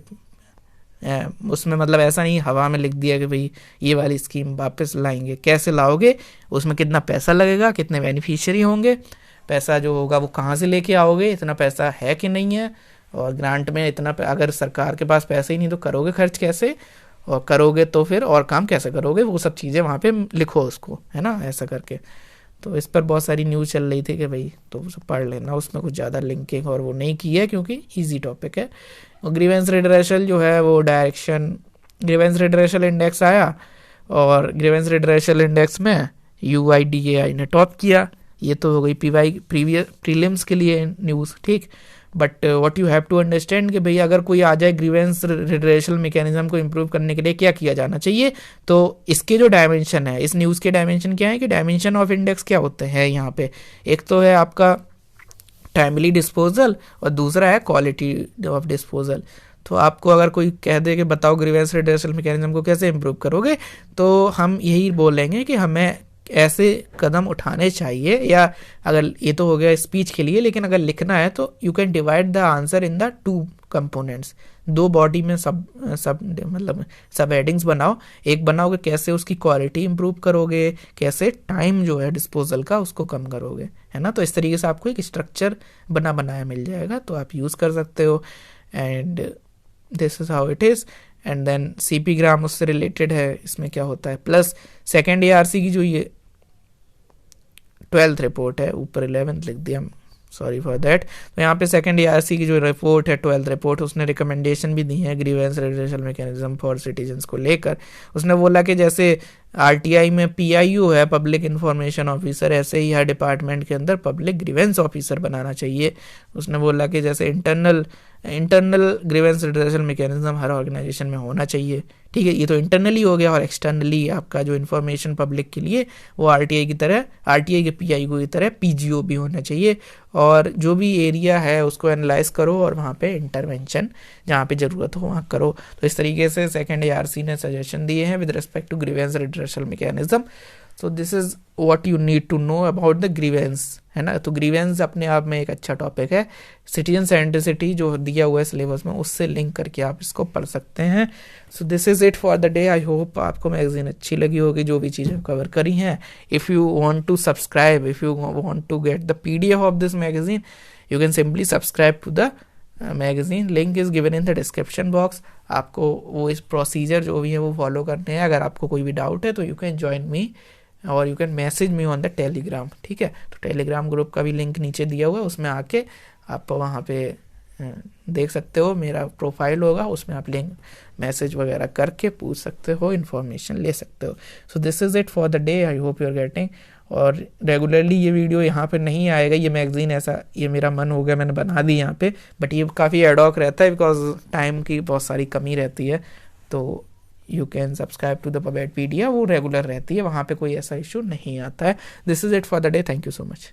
उसमें मतलब ऐसा नहीं हवा में लिख दिया कि भाई ये वाली स्कीम वापस लाएंगे, कैसे लाओगे, उसमें कितना पैसा लगेगा, कितने बेनिफिशियरी होंगे, पैसा जो होगा वो कहाँ से लेके आओगे, इतना पैसा है कि नहीं है, और ग्रांट में इतना अगर सरकार के पास पैसे ही नहीं तो करोगे खर्च कैसे, और करोगे तो फिर और काम कैसे करोगे, वो सब चीज़ें वहाँ पे लिखो उसको, है ना, ऐसा करके। तो इस पर बहुत सारी न्यूज़ चल रही थी कि भाई तो उसे पढ़ लेना, उसमें कुछ ज़्यादा लिंकिंग और वो नहीं की है क्योंकि इजी टॉपिक है। और ग्रीवेंस रिड्रेशल जो है वो डायरेक्शन, ग्रीवेंस रिड्रेशल इंडेक्स आया और ग्रीवेंस रिड्रेशल इंडेक्स में UIDAI ने टॉप किया। ये तो हो गई प्रीलिम्स के लिए न्यूज़, ठीक। But what you have to understand कि भाई अगर कोई आ जाए ग्रीवेंस रिड्रेशल मैकेनिज्म को इम्प्रूव करने के लिए क्या किया जाना चाहिए, तो इसके जो डायमेंशन है, इस न्यूज़ के डायमेंशन क्या है कि डायमेंशन ऑफ इंडेक्स क्या होते हैं यहाँ पे, एक तो है आपका टाइमली डिस्पोजल और दूसरा है क्वालिटी ऑफ डिस्पोजल। तो आपको अगर कोई कह दे कि बताओ ग्रीवेंस रिड्रेशल मैकेनिज्म को कैसे इम्प्रूव करोगे, तो हम यही बोलेंगे कि हमें ऐसे कदम उठाने चाहिए, या अगर ये तो हो गया स्पीच के लिए, लेकिन अगर लिखना है तो you can divide the answer in the 2 components, 2 body में मतलब सब हेडिंग्स बनाओ। एक बनाओ कि कैसे उसकी क्वालिटी इंप्रूव करोगे, कैसे टाइम जो है डिस्पोजल का उसको कम करोगे, है ना। तो इस तरीके से आपको एक स्ट्रक्चर बनाया मिल जाएगा, तो आप यूज़ कर सकते हो। And this is how it is. And then CP gram उससे रिलेटेड है, इसमें क्या होता है, प्लस सेकेंड ARC की जो ये 12th रिपोर्ट है, ऊपर 11th लिख दिया, सॉरी फॉर दैट। तो यहाँ पे सेकेंड ARC की जो रिपोर्ट है 12th रिपोर्ट, उसने रिकमेंडेशन भी दी है grievance redressal mechanism for citizens को लेकर। उसने बोला कि जैसे RTI में PIO है, पब्लिक इंफॉर्मेशन ऑफिसर, ऐसे ही हर डिपार्टमेंट के अंदर पब्लिक ग्रीवेंस ऑफिसर बनाना चाहिए। उसने बोला कि जैसे इंटरनल ग्रीवेंस रिड्रेशल मैकेनिज्म हर ऑर्गेनाइजेशन में होना चाहिए, ठीक है। ये तो इंटरनली हो गया, और एक्सटर्नली आपका जो इन्फॉर्मेशन पब्लिक के लिए वो RTI के PIO की तरह PGO भी होना चाहिए। और जो भी एरिया है उसको एनालाइज करो और वहाँ पे इंटरवेंशन जहाँ पे ज़रूरत हो वहाँ करो। तो इस तरीके से सेकेंड ARC ने सजेशन दिए हैं with respect to grievance redressal mechanism. So this is what you need to know about the grievance, है ना। तो ग्रीवेंस अपने आप में एक अच्छा टॉपिक है, सिटीजन सेंट्रिसिटी जो दिया हुआ है सिलेबस में उससे लिंक करके आप इसको पढ़ सकते हैं। So this is it for the day. I hope आपको मैगजीन अच्छी लगी होगी, जो भी चीज़ें कवर करी हैं। If you want to subscribe, if you want to get the PDF of this magazine, you can simply subscribe to the magazine, link is given in the description box. आपको वो इस प्रोसीजर जो भी है वो follow करने हैं। अगर आपको कोई भी डाउट है तो यू कैन ज्वाइन मी और you can message me on the Telegram, ठीक है। तो टेलीग्राम ग्रुप का भी लिंक नीचे दिया हुआ है, उसमें आके आप वहाँ पे देख सकते हो, मेरा प्रोफाइल होगा, उसमें आप लिंक मैसेज वगैरह करके पूछ सकते हो, इन्फॉर्मेशन ले सकते हो। So this is it for the day. I hope you are getting. और रेगुलरली ये वीडियो यहाँ पे नहीं आएगा, ये मैगजीन ऐसा ये मेरा मन हो गया मैंने बना दी यहाँ पे, बट ये काफ़ी एडॉक रहता है बिकॉज टाइम की बहुत सारी कमी रहती है। तो you can subscribe to the पबेट PDF, वो रेगुलर रहती है, वहाँ पे कोई ऐसा इशू नहीं आता है। This is it for the day. Thank you so much.